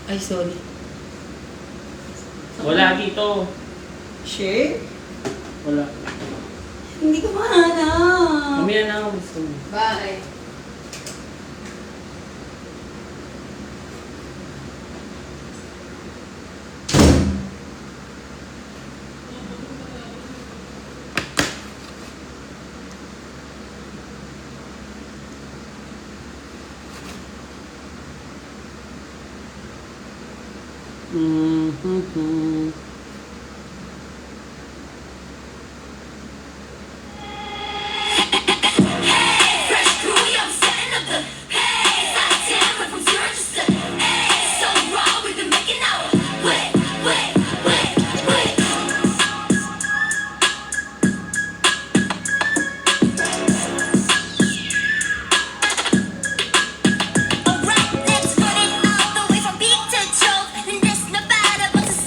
Ay, sorry. Wala dito. Share? Wala. Hindi ko mahanap. Mamaya na ako gusto mo. Bye. Mm-hmm.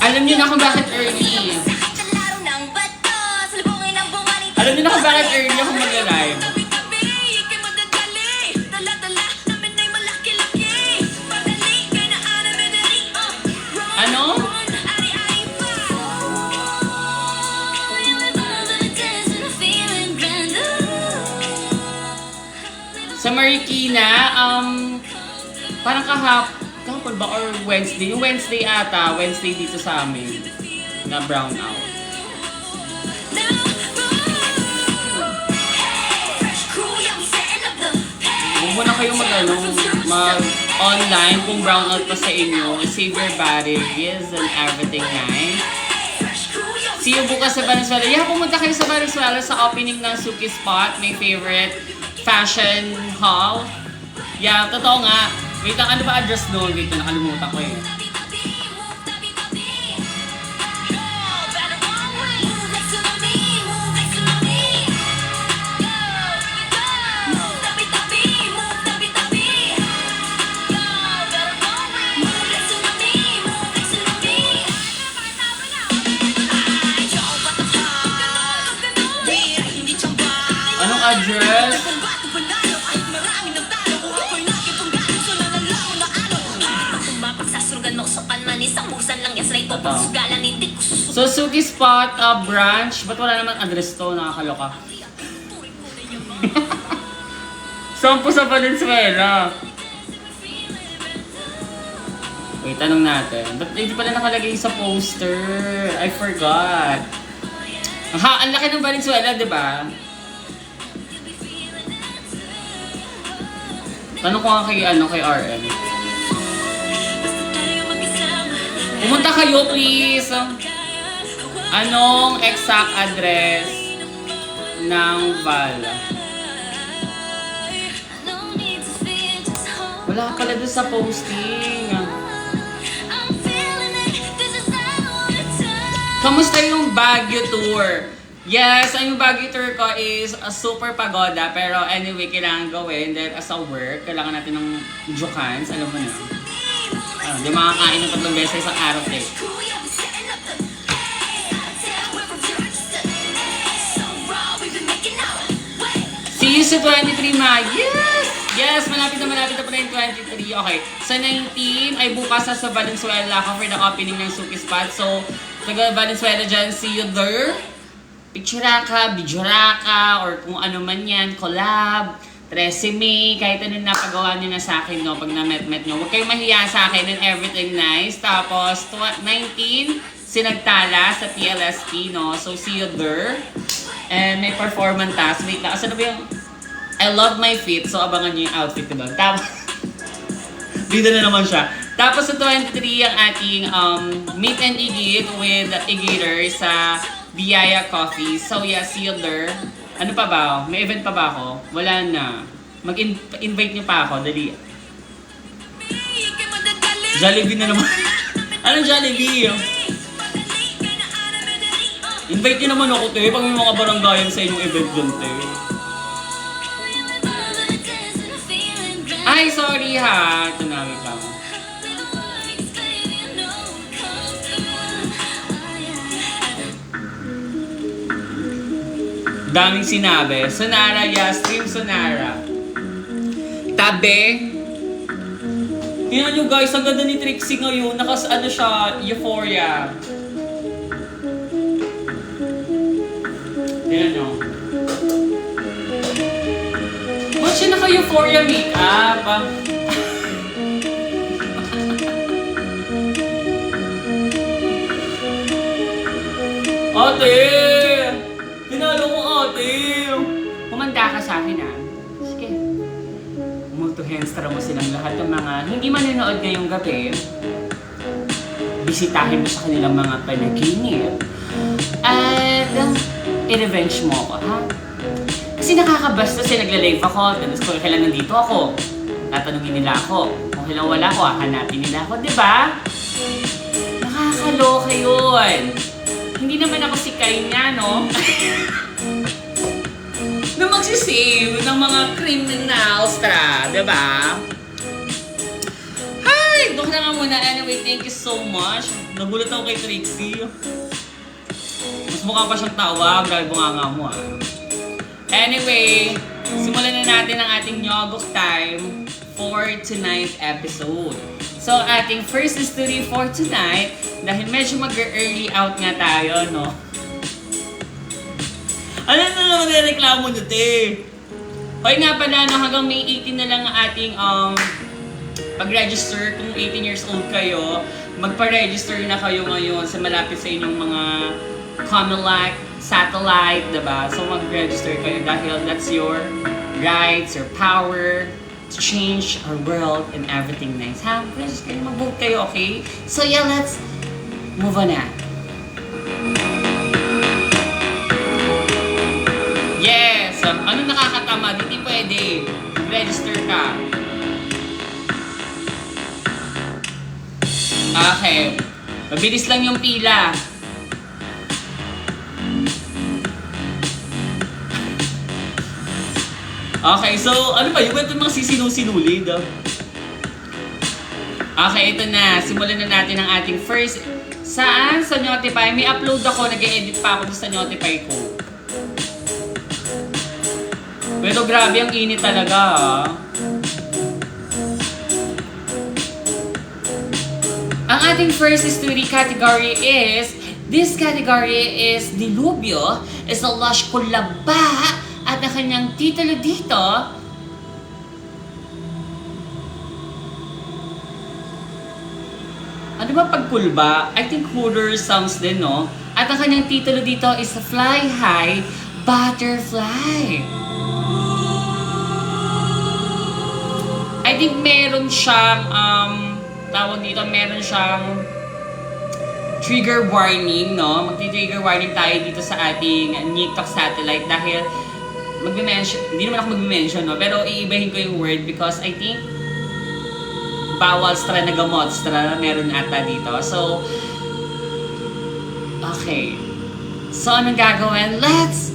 Alam niyo na kung bakit early. Alam niyo na kung bakit early ako mag-live. Ano? Sa Marikina, parang kahapon ba or Wednesday? Yung Wednesday ata, Wednesday dito sa amin, na brown out. Huwag mo na kayong mag-online kung brown out pa sa inyo. Save your batteries and everything, nice. See you bukas sa Valenzuela. Yeah, pumunta kayo sa Valenzuela sa opening ng Suki Spot, my favorite fashion hall. Yeah, totoo nga. Wait lang, ano ba address noon? Wait na, nakalimutan ko eh. Anong address? So, Suki Spot branch. Ba't wala naman address to? Nakakaloka. Sampo sa Valenzuela. Wait, tanong natin. Ba't hindi pala nakalagay sa poster? I forgot. Ha, ang laki ng Valenzuela, di ba? Tanong ko nga kay RM. Pumunta kayo, please. Anong exact address ng Val? Wala pala doon sa posting. Kamusta yung Baguio tour? Yes, ang yung Baguio tour ko is a super pagoda. Pero anyway, kailangan gawin. Then as a work, kailangan natin ng jukans. Alam mo na. Di makakain ng 3 beses isang araw eh. See you sa 23, Ma. Yes! Yes, malapit na pala yung 23. Okay, sa 19 ay bukas sa Valenzuela ako for the opening ng Suki Spot. So, taga Valenzuela dyan, see you there. Picture ka, video ka, or kung ano man yan, collab, resume, kahit ano napagawa nyo na sa akin, no, pag na-met nyo. Huwag kayong mahiya sa akin and everything nice. Tapos, 19, sinagtala sa PLSP, no? So, see you there. And may performance task. Wait lang, ano ba yung... I love my feet, so abangan nyo yung outfit ko doon. Tapos, bida na naman siya. Tapos sa 23, ang ating meet and eat with Egator sa Biyaya Coffee. So yeah, see you there. Ano pa ba? May event pa ba ako? Wala na. Mag-invite nyo pa ako. Dali. Jollibee na naman. Anong Jollibee? Invite nyo naman ako, te. Pag may mga baranggayan sa inyong event dyan, te. Ay, sorry ha. Ito na, wait lang. Daming sinabi. Sonara, yeah. Stream Sonara. Tabi. Tingnan nyo guys, ang ganda ni Trixie ngayon. Ano siya, Euphoria. Tingnan nyo. Ba't siya naka-Euphoria makeup? Ate! Tinalo ko ate! Kumanda ka sa akin ah. Sige. Multo-henstra mo silang lahat ng mga hindi manonood ngayong gabi. Bisitahin mo sa kanilang mga panaginip. At i-revenge mo ako, ha? Kasi nakakabasta kasi nagla-live ako. Tapos kung kailan nandito ako, tatanungin nila ako. Kung kailan wala ako, hanapin nila ako, di ba? Nakakaloka yun. Hindi naman ako si Kanya, no? Na magsisave ng mga criminals, di ba? Hi! Doon na nga muna. Anyway, thank you so much. Nagulat ako kay Trixie. Mas mukha pa siyang tawag dahil bunganga mo, ah. Anyway, simulan na natin ang ating Nyogok time for tonight's episode. So, ating first story for tonight, dahil medyo mag-early out nga tayo, no? Ano na naman nireklamo nyo, te? Hoy nga pala, no, hanggang May 18 na lang ang ating pag-register. Kung 18 years old kayo, magpa-register na kayo ngayon sa malapit sa inyong mga Comelec, satellite, diba? So mag-register kayo dahil that's your rights, your power to change our world and everything nice. Ha? Register kayo, mag-vote kayo, okay? So yeah, let's move on na. Yes! Ano nakakatama? Hindi pwede. Register ka. Okay. Mabilis lang yung pila. Okay, so ano ba? Yung mga sisinulid. Okay, ito na. Simulan na natin ang ating first. Saan? Sa Notify. May upload ako. Nag-edit pa ako sa Notify ko. Pero grabe ang init talaga, ah. Ang ating first story category is, this category is Dilubyo, is a lush kulaba, at ang kanyang titulo dito, ano ba pagkulba? I think Hooters sounds din, no? At ang kanyang titulo dito is Fly High Butterfly. I think meron siyang, tawag dito, meron siyang trigger warning, no? Magti-trigger warning tayo dito sa ating TikTok satellite dahil hindi naman ako mag-mention, no? Pero iibahin ko yung word because I think bawal stra na gamot, stra meron ata dito. So, okay. So, anong gagawin? Let's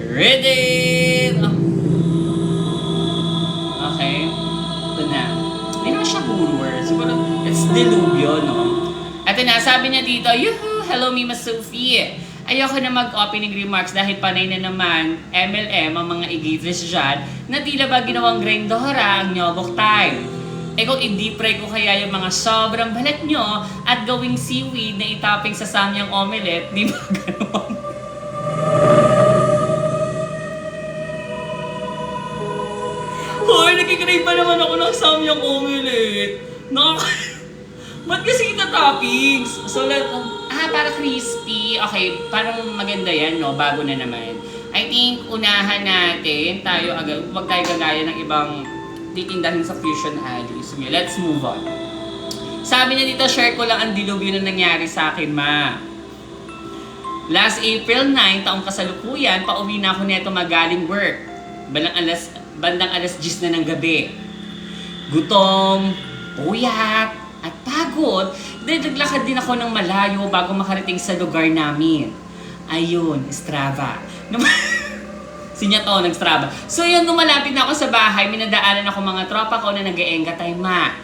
read it! Okay. Ito na. Hindi naman siya Hoover. Siguro, it's Dilubyo, no? At na, sabi niya dito, yuhu! Hello, Mima Sophie! Ayoko na mag-opening remarks dahil panay na naman MLM ang mga igatris dyan na tila ba ginawang grindora ang Nyogok time. E kung i-deep fry ko kaya yung mga sobrang balat nyo at gawing seaweed na itopping sa samyang omelette, di ba gano'n? Hoy, nakikrave pa naman ako ng samyang omelette. Ba't kasi kita toppings? So, para crispy. Okay, parang maganda yan, no? Bago na naman. I think, unahan natin tayo agad. Huwag tayo gagaya ng ibang titindahin sa Fusion Alley. So, let's move on. Sabi niya dito, share ko lang ang dilubyo na nangyari sa akin, ma. Last April 9, taong kasalukuyan, pauwi na ako neto magaling work. Bandang alas 10 na ng gabi. Gutom, puyat, at pagod, dahil naglakad din ako ng malayo bago makarating sa lugar namin. Ayun, Strava. Sinya to, nag-Strava. So yun, numalapit na ako sa bahay, minadaanan ako mga tropa ko na nag-eengatay, ma.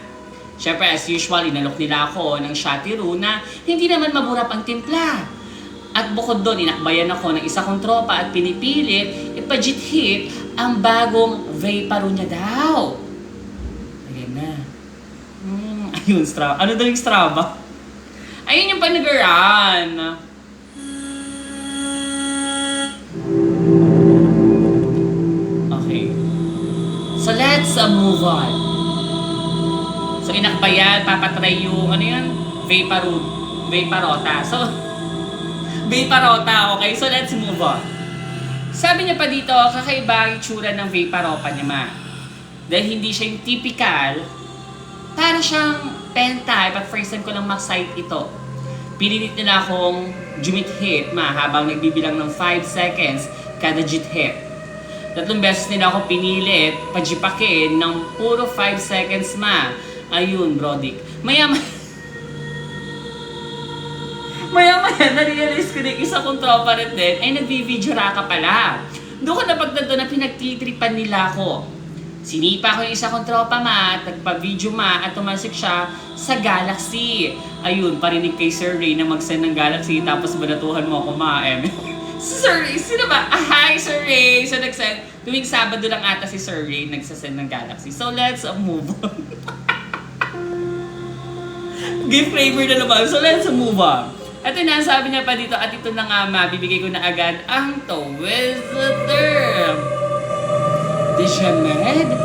Siyempre, as usual, inalok nila ako ng Shatiru na hindi naman maburap ang timpla. At bukod doon, inakbayan ako ng isa kong tropa at pinipilit ipajit-hit ang bagong vapor niya daw. Ayan na. Ayun, Strava. Ano daw yung Strava? Ayun yung panagaran. Okay. So let's move on. So inakbayan, papatry yung, ano yun? Vaporota. So, Vaporota, okay? So let's move on. Sabi niya pa dito, kakaiba ang itsura ng Vaporota niya, ma. Dahil hindi siya yung typical, para siyang pen type at first time ko lang mag-site ito. Pinilit nila akong jumit-hit, ma, habang nagbibilang ng 5 seconds kada jit-hit. 3 beses nila ako pinilit, pajipakin ng puro 5 seconds, ma. Ayun, brodik. Maya-maya, na-realize ko na isa kong tropa rin din, ay nagbi-video raka pala. Doon ko napagtanto na pinagtitripan nila ako. Sinipa ko yung isa kong tropa, ma, at nagpa-video, ma, at tumasik siya sa Galaxy. Ayun, parinig kay Sir Ray na mag-send ng Galaxy, tapos banatuhan mo ako, ma, Sir Ray, sino ba? Hi, Sir Ray! So, nag-send, tuwing Sabado lang ata si Sir Ray nagsasend ng Galaxy. So, let's move on. Gift flavor na naman. So, let's move on. At yun na, sabi niya pa dito, at ito na nga, ma, bibigay ko na agad ang Twizzler. Dijamed Gaga.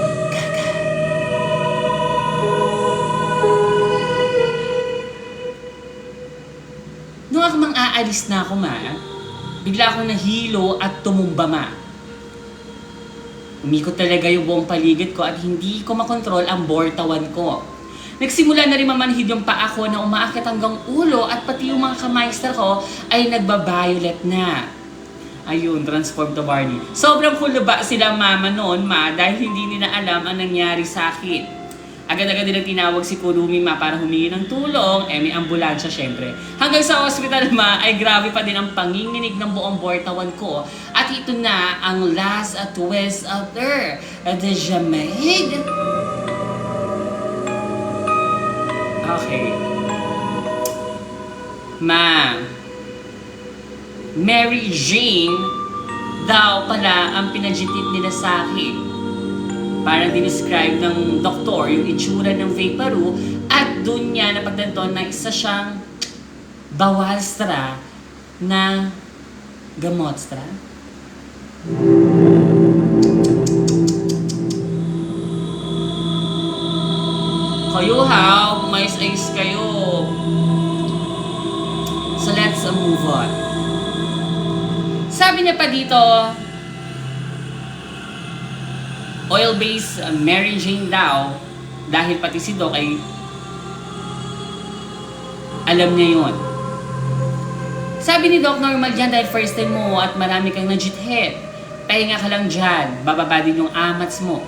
Nung ako mang aalis na ako, ma, bigla akong nahilo at tumumba, ma. Umikot talaga yung buong paligid ko at hindi ko makontrol ang bortawan ko. Nagsimula na rin mamanhid yung paa ko na umaakit hanggang ulo at pati yung mga kamaister ko ay nagba-violet na. Ayun, transform to Barney. Sobrang kulaba sila mama noon, ma, dahil hindi nila alam ang nangyari sa akin. Agad-agad nilang tinawag si Kurumi, ma, para humingi ng tulong. May ambulansya syempre. Hanggang sa hospital, ma, ay grabe pa din ang panginginig ng buong bortawan ko. At ito na ang last twist other, the Jamaic. Okay. Ma, Mary Jane daw pala ang pinajitit nila sa akin. Parang dinescribe ng doktor yung itsura ng Vaporu at dun niya napagtanton na isa siyang bawalstra na gamotstra. Kayo ha, mais-ayos kayo. So let's move on. Sabi niya pa dito, oil-based Mary Jane daw, dahil pati si Doc ay alam niya yun. Sabi ni Doc, normal dyan dahil first time mo at marami kang na-jit-hit. Pahinga ka lang dyan, bababa din yung amats mo.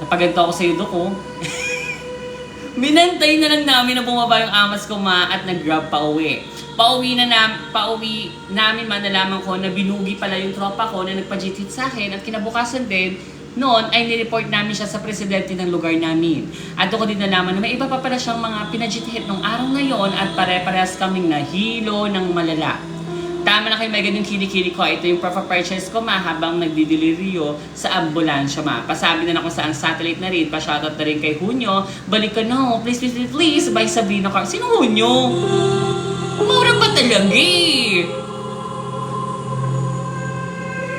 Napaganto ako sa'yo, Doc, oh. Minantay na lang namin na bumaba yung amats ko, ma, at nag-grab pa uwi. Pauwi namin man nalaman ko na binugi pala yung tropa ko na nagpa-jit-hit sa akin at kinabukasan din, noon ay nireport namin siya sa presidente ng lugar namin. At doon ko din nalaman na may iba pa pala siyang mga pinajit-hit nung araw na yon at pare-parehas kaming nahilo ng malala. Tama na kayo, may ganyung kilikili ko. Ito yung purchase ko, ma, habang nagdideliveryo sa ambulansya, ma. Pasabi na ako sa ang satellite na rin. Pa-shoutout na rin kay Hunyo. Balik ka na, please, please, please, please. By Sabrina Car. Sino Hunyo? Umura ba talaga eh?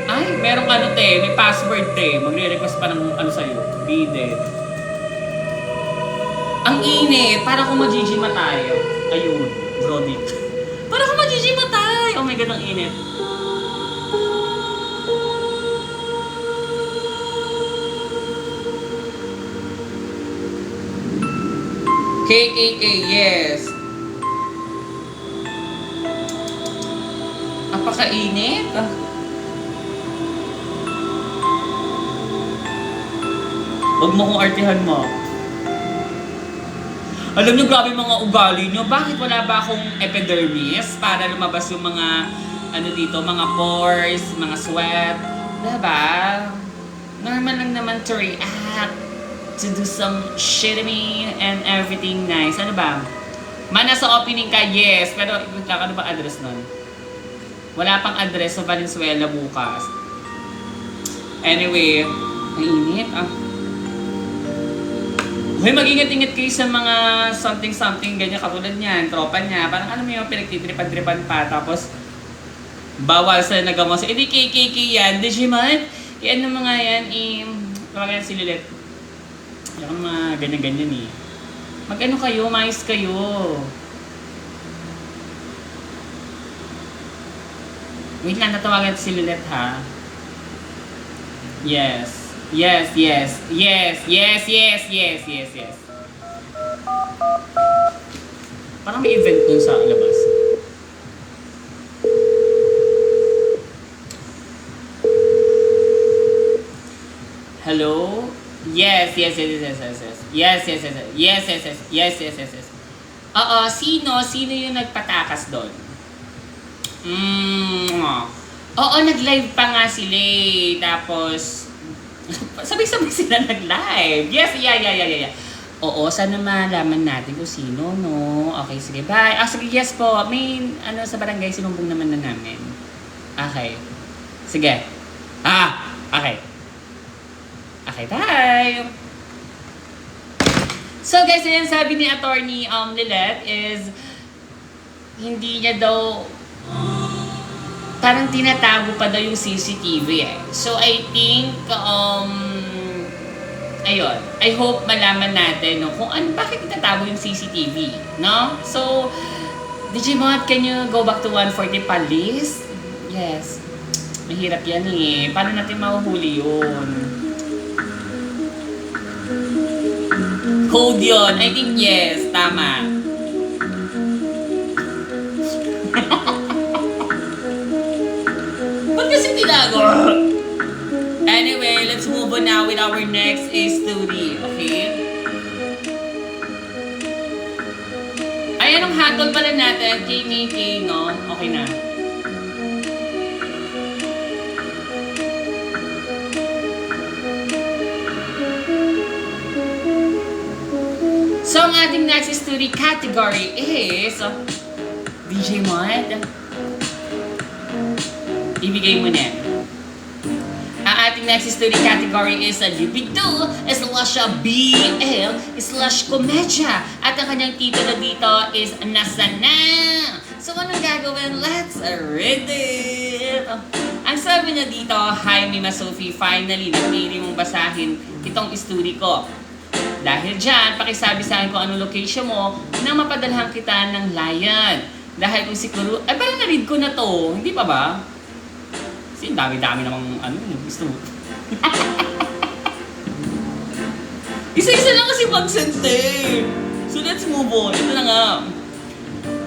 Ay, merong ano te, may password te. Magre-request pa ng ano sa'yo. Bided. Ang init, para kung mag-GG tayo. Ayun, Brody. Para kung mag-GG tayo. Oh my God, ang init. KKK, yes. Apakainit. Huwag mo kong artihan mo. Alam niyo, grabe mga ugali niyo. Bakit wala ba akong epidermis para lumabas yung mga, ano dito, mga pores, mga sweat? Diba? Normal lang naman to react, to do some shitty and everything nice. Ano ba? Mana sa opening ka, yes. Pero, ano ba address nun? Wala pang address sa Valenzuela bukas. Anyway, mainit ah. Hoy, mag-ingat-ingat kayo sa mga something-something ganyan katulad niyan, tropa niya. Parang ano mo yung pinagtitripan-tripan pa, tapos bawal sa nagamo sa hindi KKK yan, Digimon. Yan ng mga yan, parang yan si Lilet. Yung mga ganyan-ganyan eh. Mag-ano kayo, mais kayo. Wait lang, natawagan si Lilet ha. Yes. Yes, yes, yes, yes, yes, yes, yes, yes. Parang may event dun sa labas. Hello? Yes, yes, yes, yes, yes, yes. Yes, yes, yes, yes, yes, yes, yes, yes, yes, yes, yes. Oo, sino yung nagpatakas doon? Oo, nag-live pa nga sila eh. Tapos, sabay-sabay sila nag-live. Yes, yeah. Oo, sana malaman natin kung sino, no? Okay, sige, bye. Sige, yes po. May, sa barangay, sinumbong naman na namin. Okay. Sige. Okay. Okay, bye. So, guys, yan sabi ni Attorney Lilet is, hindi niya daw, parang tinatago pa daw yung CCTV eh. So, I think, ayun, I hope malaman natin, no, kung bakit itatago yung CCTV, no? So, Digimon, can you go back to 140 Palace? Yes. Mahirap yan eh. Paano natin mahuhuli yun? Code yun. I think yes. Tama. Ba't kasi tinago? Anyway, let's move on now with our next story, okay? Ay, anong handle pala natin? KKK, no? Okay na. So, ang ating next story category is DJ Mod. Ibigay mo na. Ang ating next story category is libido /BL/komedya. At ang kanyang titulo dito is Nasaan na? So, anong gagawin? Let's read it! Ang sabi niya dito, hi Mima Sophie, finally, napili mong basahin itong story ko. Dahil dyan, pakisabi sa akin kung anong location mo nang mapadalhan kita ng lion. Dahil kung siguro, parang na-read ko na to, hindi pa ba? Kasi dami-dami namang gusto mo. Isa-isa lang kasi mag-send eh. So let's move on. Ito na nga.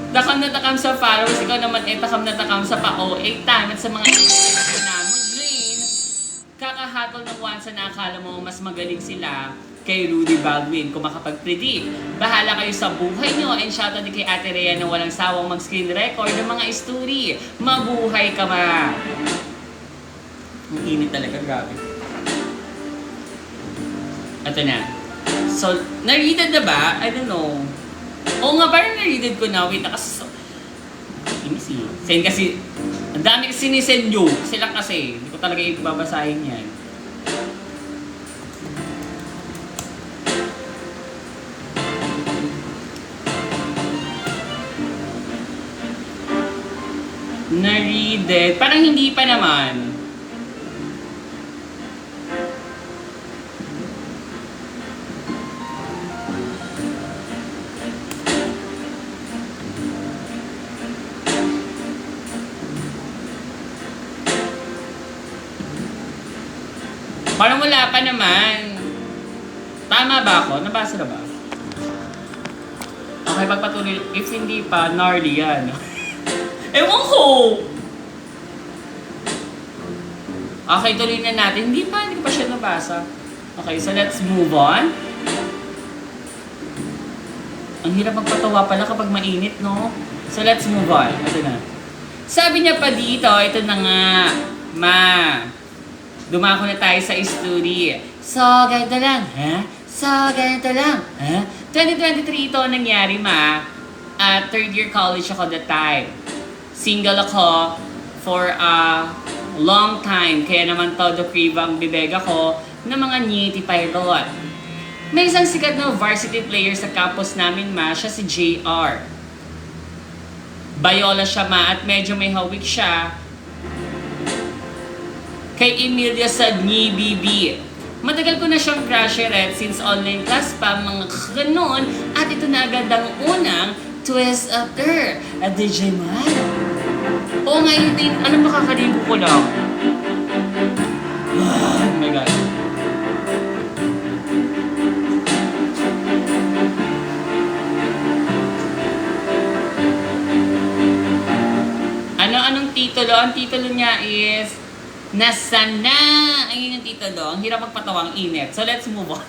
Takam na takam sa followers, ikaw naman takam na takam sa pa-OA time at sa mga na mo, Jane. Kakahatol ng once na akala mo mas magaling sila kay Rudy Baldwin kung makapag-predict. Bahala kayo sa buhay nyo and shoutout din kay Ate Rhea na walang sawang mag-screen record ng mga story. Mabuhay ka ma! Ang init talaga, grabe. Ito na. So, na-readed na ba? I don't know. Oo nga, parang na-readed ko na. Wait, kasi send kasi, ang dami kasi sinisend nyo. Sila kasi, hindi ko talaga ibabasahin yan. Na-readed. Parang hindi pa naman. Parang wala pa naman. Tama ba ako? Nabasa na ba? Okay, pagpatuloy. If hindi pa, gnarly yan. Ewan ko! Okay, tuloy na natin. Hindi ko pa siya nabasa. Okay, so let's move on. Ang hirap magpatawa pala kapag mainit, no? So let's move on. Ito na. Sabi niya pa dito, ito na nga, ma. Dumako na tayo sa story. So, ganito lang, ha? So, ganito lang, ha? 2023 ito nangyari, ma. Third year college ako that time. Single ako for a long time. Kaya naman todo crib ang bibeg ako ng mga nitty pilot. May isang sikat na varsity player sa campus namin, ma. Siya si JR. Bayola siya, ma. At medyo may hawik siya kay Emilia sa BB. Matagal ko na siyang crusherette since online class pa, mga ganon. At ito na agad ang unang twist after. At DJ man. Oo nga, yun din. Anong makakaligo ko lang? Oh my God. Anong titulo? Ang titulo niya is Nasaan na? Ayun yung titulo. Ang hirap magpatawa, ang init. So let's move on.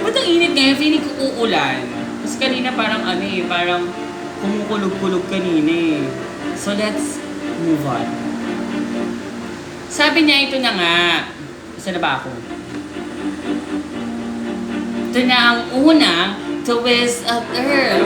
Ba't ang init ngayon? Feeling ko uulan. Tapos kanina parang parang kumukulog-kulog kanina eh. So let's move on. Sabi niya, ito na nga. Saan na ba ako? Ito na ang unang twist of Earth.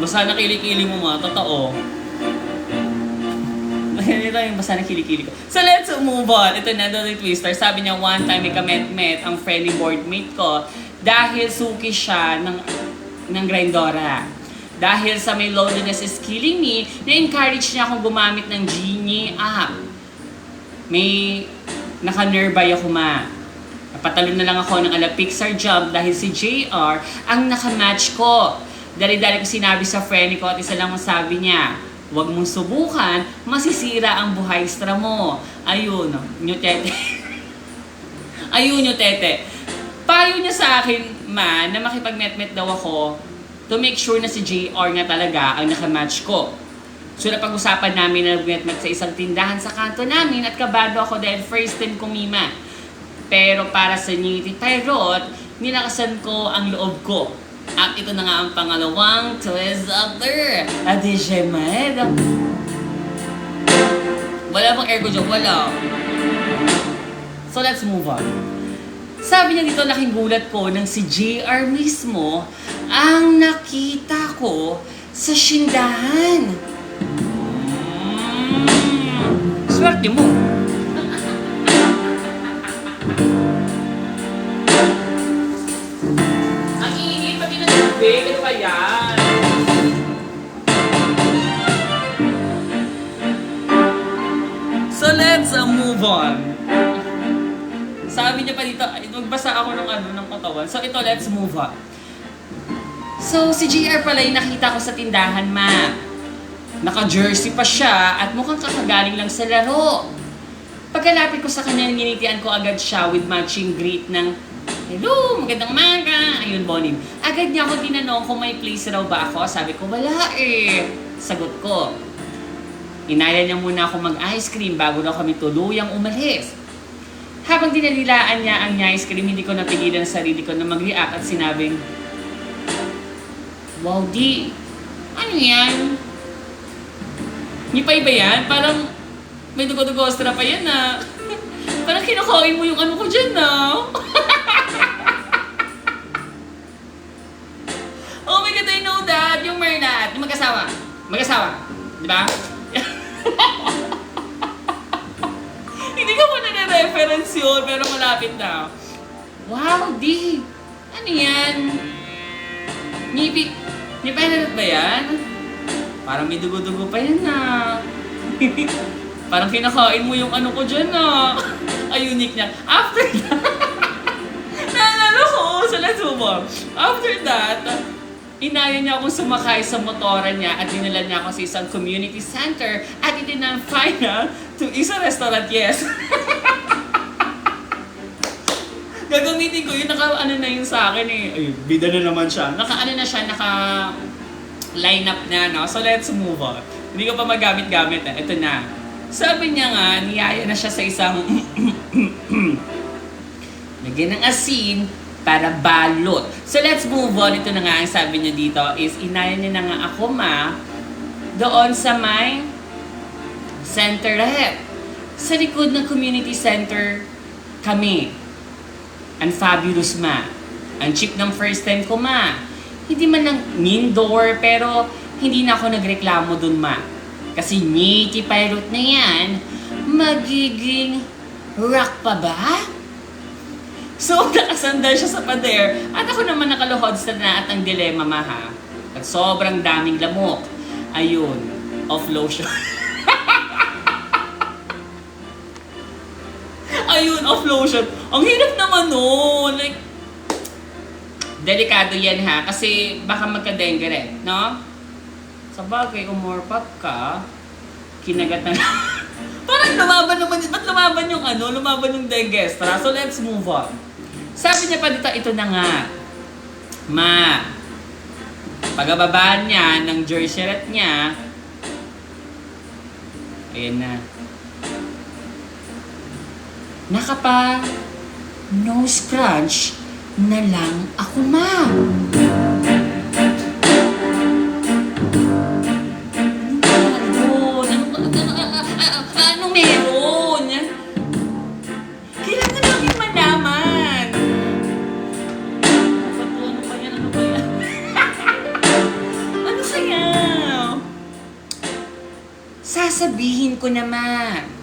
Basta na kilikili mo mga, totoo. Ito yung basta na kilikili ko. So let's move on. Ito na doon yung twister. Sabi niya, one time may kamet-met ang friendly boardmate ko dahil suki siya ng grindora. Dahil sa may loneliness is killing me, na-encourage niya akong gumamit ng Genie app. May naka-nearby ako, ma. Napatalo na lang ako ng Pixar job dahil si JR ang nakamatch ko. Dali-dali ko sinabi sa friend ko at isa lang ang sabi niya, huwag mong subukan, masisira ang buhay extra mo. Ayun, nyo tete. Ayun nyo tete. Payo niya sa akin, ma, na makipag-met-met daw ako to make sure na si JR nga talaga ang nakamatch ko. So napag-usapan namin na nag-met-met sa isang tindahan sa kanto namin at kabado ako dahil first time kumima. Pero para sa niti Pirot, nilakasan ko ang loob ko. At ito na nga ang pangalawang twist after. DJ Med. Wala bang air ko dyan? Wala. So let's move on. Sabi niya dito, laking gulat ko nang si JR mismo ang nakita ko sa sindahan. Swerte mo. Ano ba yan? So let's move on. Sabi niya pa dito, magbasa ako ng katawan. So ito, let's move on. So si JR pala yung nakita ko sa tindahan, ma. Naka-jersey pa siya at mukhang kakagaling lang sa laro. Pagkalapit ko sa kanya, ninitian ko agad siya with matching greet ng hello, magandang umaga. Ayun, Bonin. Agad niya ako tinanong kung may place raw ba ako. Sabi ko, wala eh. Sagot ko. Inaya niya muna ako mag-ice cream bago daw kami tuluyang umalis. Habang dinalilaan niya ang ice cream, hindi ko napigilan sa sarili ko na mag-react at sinabing, wow, di. Ano yan? Hindi pa iba yan? Parang may dugo-dugo-ostra pa yan ah. Parang kinakain mo yung ano ko dyan ah. Oh my God, I know that. Yung Merna, yung mag-asawa. Mag-asawa. Di ba? Hindi ko pa nare-reference yun, pero malapit na. Wow, di. Ano yan? Nipenalot ba yan? Parang may dugo-dugo pa yan na. Parang kinakain mo yung ano ko dyan na. Ay, unique niya. After that, naalala ko, so let's move on. After that, inaya niya akong sumakay sa motora niya at dinala niya ako sa isang community center at itinang final to isang restaurant, yes. Gagamitin ko yun, naka-ano na yun sa akin eh. Ay, bida na naman siya. Naka-ano na siya, naka-line up na, no? So let's move on. Hindi ko pa magamit-gamit eh. Ito na. Sabi niya nga, niyaya na siya sa isang lagyan ng asin para balot. So let's move on. Ito na nga ang sabi niya dito is inaya niya na nga ako, ma, doon sa may center rep. Sa likod ng community center kami. Ang fabulous ma. Ang cheap ng first time ko ma. Hindi man lang indoor pero hindi na ako nagreklamo dun ma. Kasi Nitty Pirate na yan, magiging rock pa ba? So, nakasandal siya sa pader at ako naman nakaluhods na at ang dilema ma ha. At sobrang daming lamok. Ayun, off lotion. Ayun, off lotion. Ang hirap naman no. Like, delikado yan ha. Kasi baka magka-dengue rin, no? Sa bagay, umorpat ka, kinagat na parang lumaban naman. Ba't lumaban yung ano? Lumaban yung dengue extra. So, let's move on. Sabi niya pa dito, ito na nga. Ma, pagababaan niya ng jersey rat niya, ayan na. Nakapa nose crunch na lang ako ma. Ano meron? Kailangan namin malaman. Ano ba yan? Ano ba yan? Ano sayaw? Sasabihin ko naman.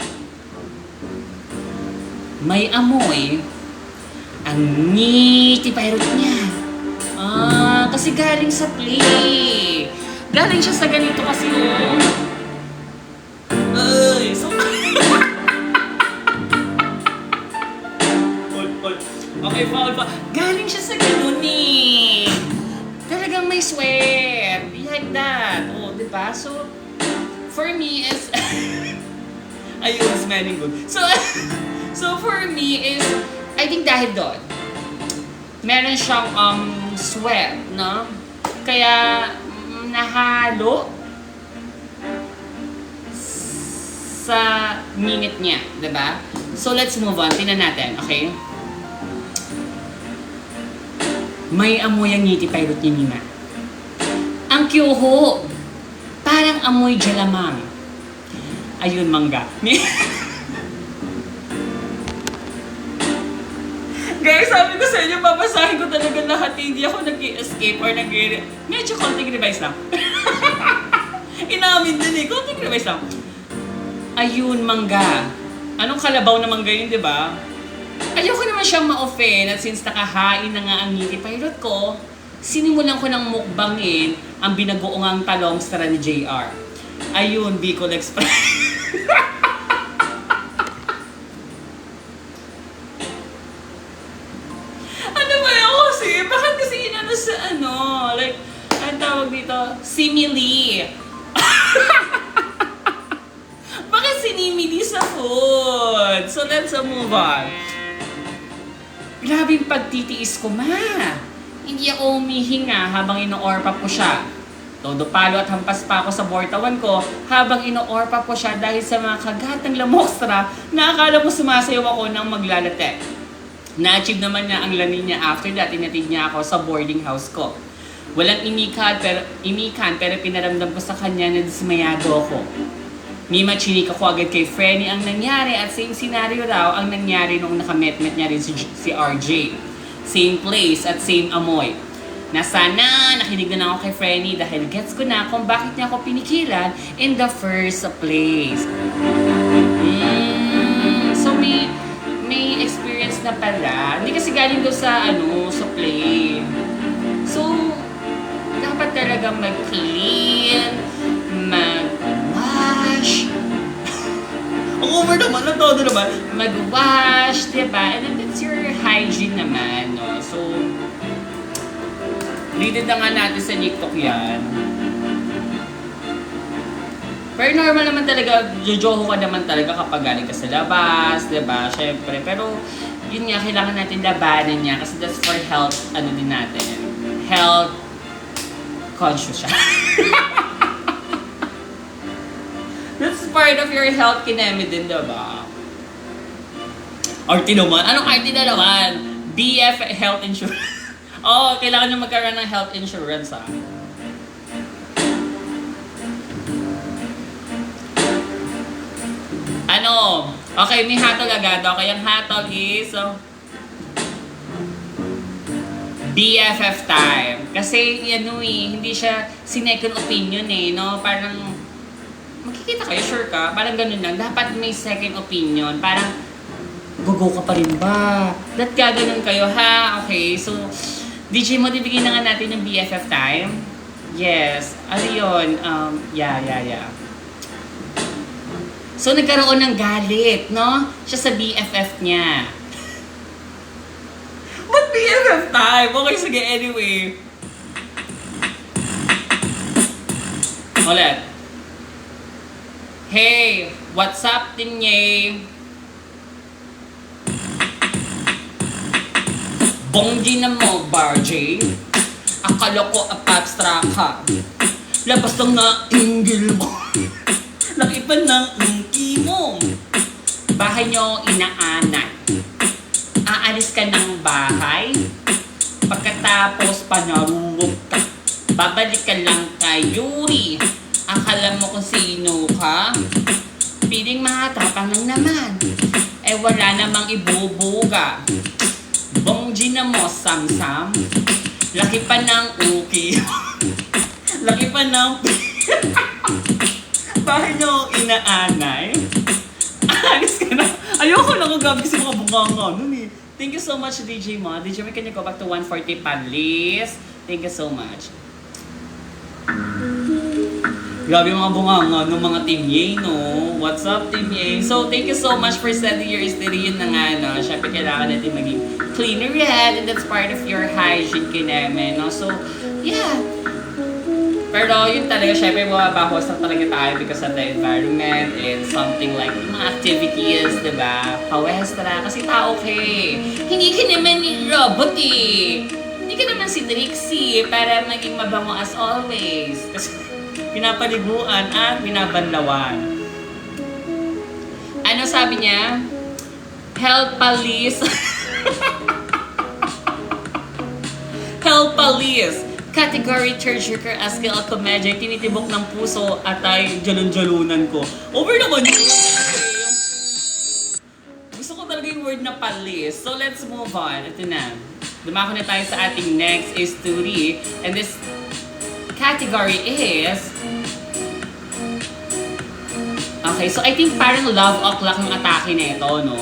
May amoy ang Nitty Pirate niya. Kasi galing sa play. Galing siya sa ganito kasi oh. Ay, so... Okay, foul pa. Galing siya sa ganun eh. Talagang may sweat. Like that. Oh, diba? So, for me is... Ayun, smelling good. So for me is, I think dahil doon, meron siyang sweat, no? Kaya nahalo sa minute niya, diba? So let's move on. Tingnan natin, okay? May amoy ang Nitty Pirate ni Nina. Ang kyuho, parang amoy jalamang. Ayun, mangga. Guys, sabi ko sa inyo, babasahin ko talaga lahat. Hindi ako nag-escape or medyo konting revise lang. Inamin din eh, konting revise lang. Ayun, mangga. Anong kalabaw na mangga yun, di ba? Ayoko naman siyang ma-offend at since nakahain na nga ang Nitty Pirate ko, sinimulan ko ng mukbangin ang binagoongang talong sara ni JR. Ayun, Bicol Express. Sa ano, like, ang tawag dito, simili. Bakit sinimili sa food? So let's move on. Grabing pagtitiis ko, ma. Hindi ako humihinga habang ino-orpa ko siya. Todo palo at hampas pa ako sa bortawan ko habang ino-orpa ko siya dahil sa mga kagatang lamostra na akala mo sumasayaw ako ng maglalate. Na-achieve naman niya ang lani niya after that, inatid niya ako sa boarding house ko. Walang imikan pero pinaramdam ko sa kanya na dismayado ako. Mima, chinika ko agad kay Frenny ang nangyari at same scenario raw ang nangyari nung nakamet-met niya rin si RJ. Same place at same amoy. Na sana nakinig na lang ako kay Frenny dahil gets ko na kung bakit niya ako pinikilan in the first place. So may experience na pala. Hindi kasi galing doon sa sa play. So, dapat talaga mag-clean, mag-wash. Ang over naman, ang todo naman. Mag-wash, diba? And then that's your hygiene naman, no? So, rated na nga natin sa TikTok yan. Pero normal naman talaga, jojoho ka naman talaga kapag galing ka sa labas, diba? Syempre, pero yun nga, kailangan natin labanan niya kasi that's for health, din natin. Health conscious siya. That's part of your health kinemi din, diba? Arty naman. Anong arty na naman? BF health insurance. Kailangan nyo magkaroon ng health insurance, ha? ano. Okay, may hatol agad. Okay, ang hatol is BFF time. Kasi, ano hindi siya second opinion no? Parang, makikita kayo, sure ka? Parang ganun lang. Dapat may second opinion. Parang, gugo ka pa rin ba? Dapat gaganon kayo, ha? Okay, so, DJ mo, bibigyan na nga natin yung BFF time. Yes. Ano yun? Yeah. So, nagkaroon ng galit, no? Siya sa BFF niya. Ba't BFF time? Okay, sige, anyway. Ulit. Hey, what's up, Team Yay? Bonggi na mo, Barjay. Akala ko abstract ka. Labas lang na inggil mo. Nakipan ng inki mo. Bahay nyo inaanay. Aalis ka ng bahay. Pagkatapos panarurog ka. Babalik ka lang kay Yuri. Akala mo kung sino ka. Piling matapang lang naman. Eh wala namang ibubuga. Bonggi na mo, Sam-Sam. Laki pa ng uki. Laki pa ng bahay nyo inaanay. Alis ka na. Ayoko na kung gabi si mga bunganga nun Thank you so much, DJ Mo. DJ Mo, can you go back to 140 please? Thank you so much. Grabe mga bunganga ng mga Team Yay, no? What's up, Team Yay? So, thank you so much for sending your history. Yun na nga, no? Siyempre, kailangan natin maging cleaner your head and that's part of your hygiene kineme, no? So, yeah. Pero yun talaga, syempre, mababawas na talaga tayo because of the environment and something like mga activities, diba? Pawestra, kasi tao ka Hindi ka naman robot Hindi ka naman si Trixie para maging mabango as always. Kasi pinapaliguan at binabanlawan. Ano sabi niya? Help police. Help police. Category tearjerker as skill of comedy. Tinitibok ng puso at ay jalon-jalunan ko. Over naman yun. Gusto ko talaga yung word na police. So let's move on. Ito na. Dumako na tayo sa ating next story. And this category is... Okay, so I think parang love o'clock ng atake na ito, no?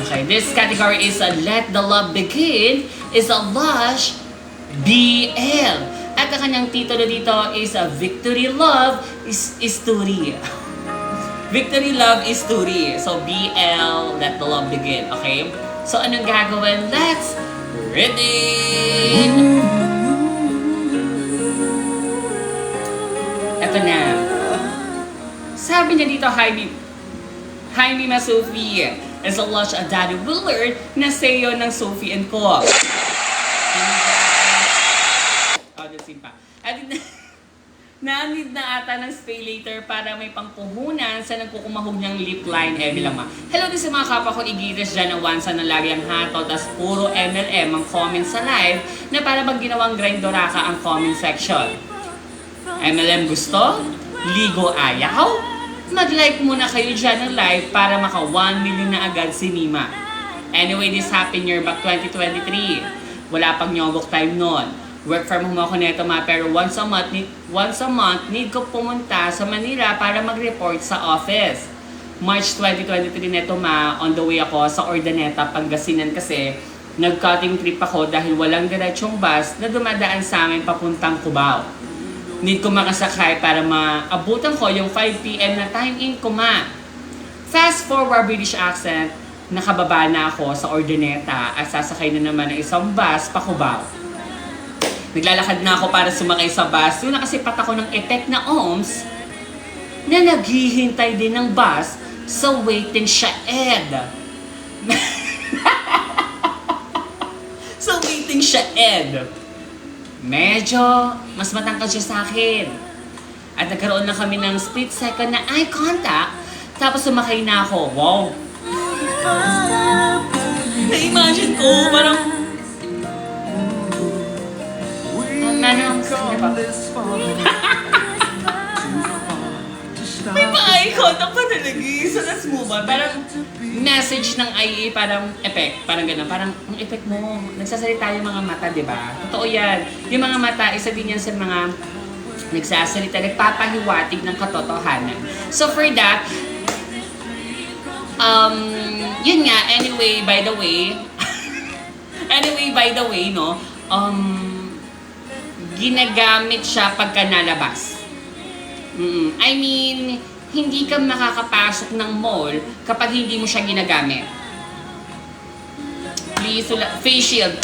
Okay, this category is Let the Love Begin is a Lush BL. At ang kanyang titulo dito is Victory Love is Story. Victory Love is Story. So BL, Let the Love Begin. Okay? So anong gagawin? Let's read it! Ito na. Sabi niya dito, Jaime na Sophie is a Lush Daddy Willard na sayo ng Sophie and Co. Pa. At na-need na ata ng Stay Later para may pangpuhunan sa nagkukumahog niyang lip line, Lama. Hello din sa mga kapwa ko igitas dyan na once na lagi ang hato, tas puro MLM ang comment sa live na para bang ginawang grindoraka ang comment section. MLM gusto? Ligo ayaw? Mag-like muna kayo dyan ng live para maka 1 million na agad si Mima. Anyway, this happy year back 2023. Wala pang nyogok time noon. Work from home ako neto pero once a month need ko pumunta sa Manila para mag-report sa office. March 2023 neto on the way ako sa Ordaneta, Pangasinan kasi nag-cutting trip ako dahil walang diretsong bus na dumadaan sa amin papuntang Cubao. Need ko makasakay para maabutan ko yung 5 PM na time in Kuma. Fast forward British accent, nakababa na ako sa Ordaneta at sasakay na naman ng isang bus pa Cubao. Naglalakad na ako para sumakay sa bus. Yung nakasipat ako ng epek na ohms na naghihintay din ng bus sa waiting shed. Sa waiting shed. Medyo mas matangkad siya sa akin. At nagkaroon na kami ng split second na eye contact. Tapos sumakay na ako. Wow! Na-imagine ko, parang May pa-eye contact pa talaga eh. So let's move on. Parang message ng IA, parang effect. Parang gano'n. Parang ang effect mo, nagsasalita yung mga mata, di ba? Totoo yan. Yung mga mata, isa din yan sa mga nagsasalita, nagpapahiwatig ng katotohanan. So for that, yun nga, anyway, by the way, no, ginagamit siya pagka nalabas. I mean, hindi ka makakapasok ng mall kapag hindi mo siya ginagamit. Please, face shield.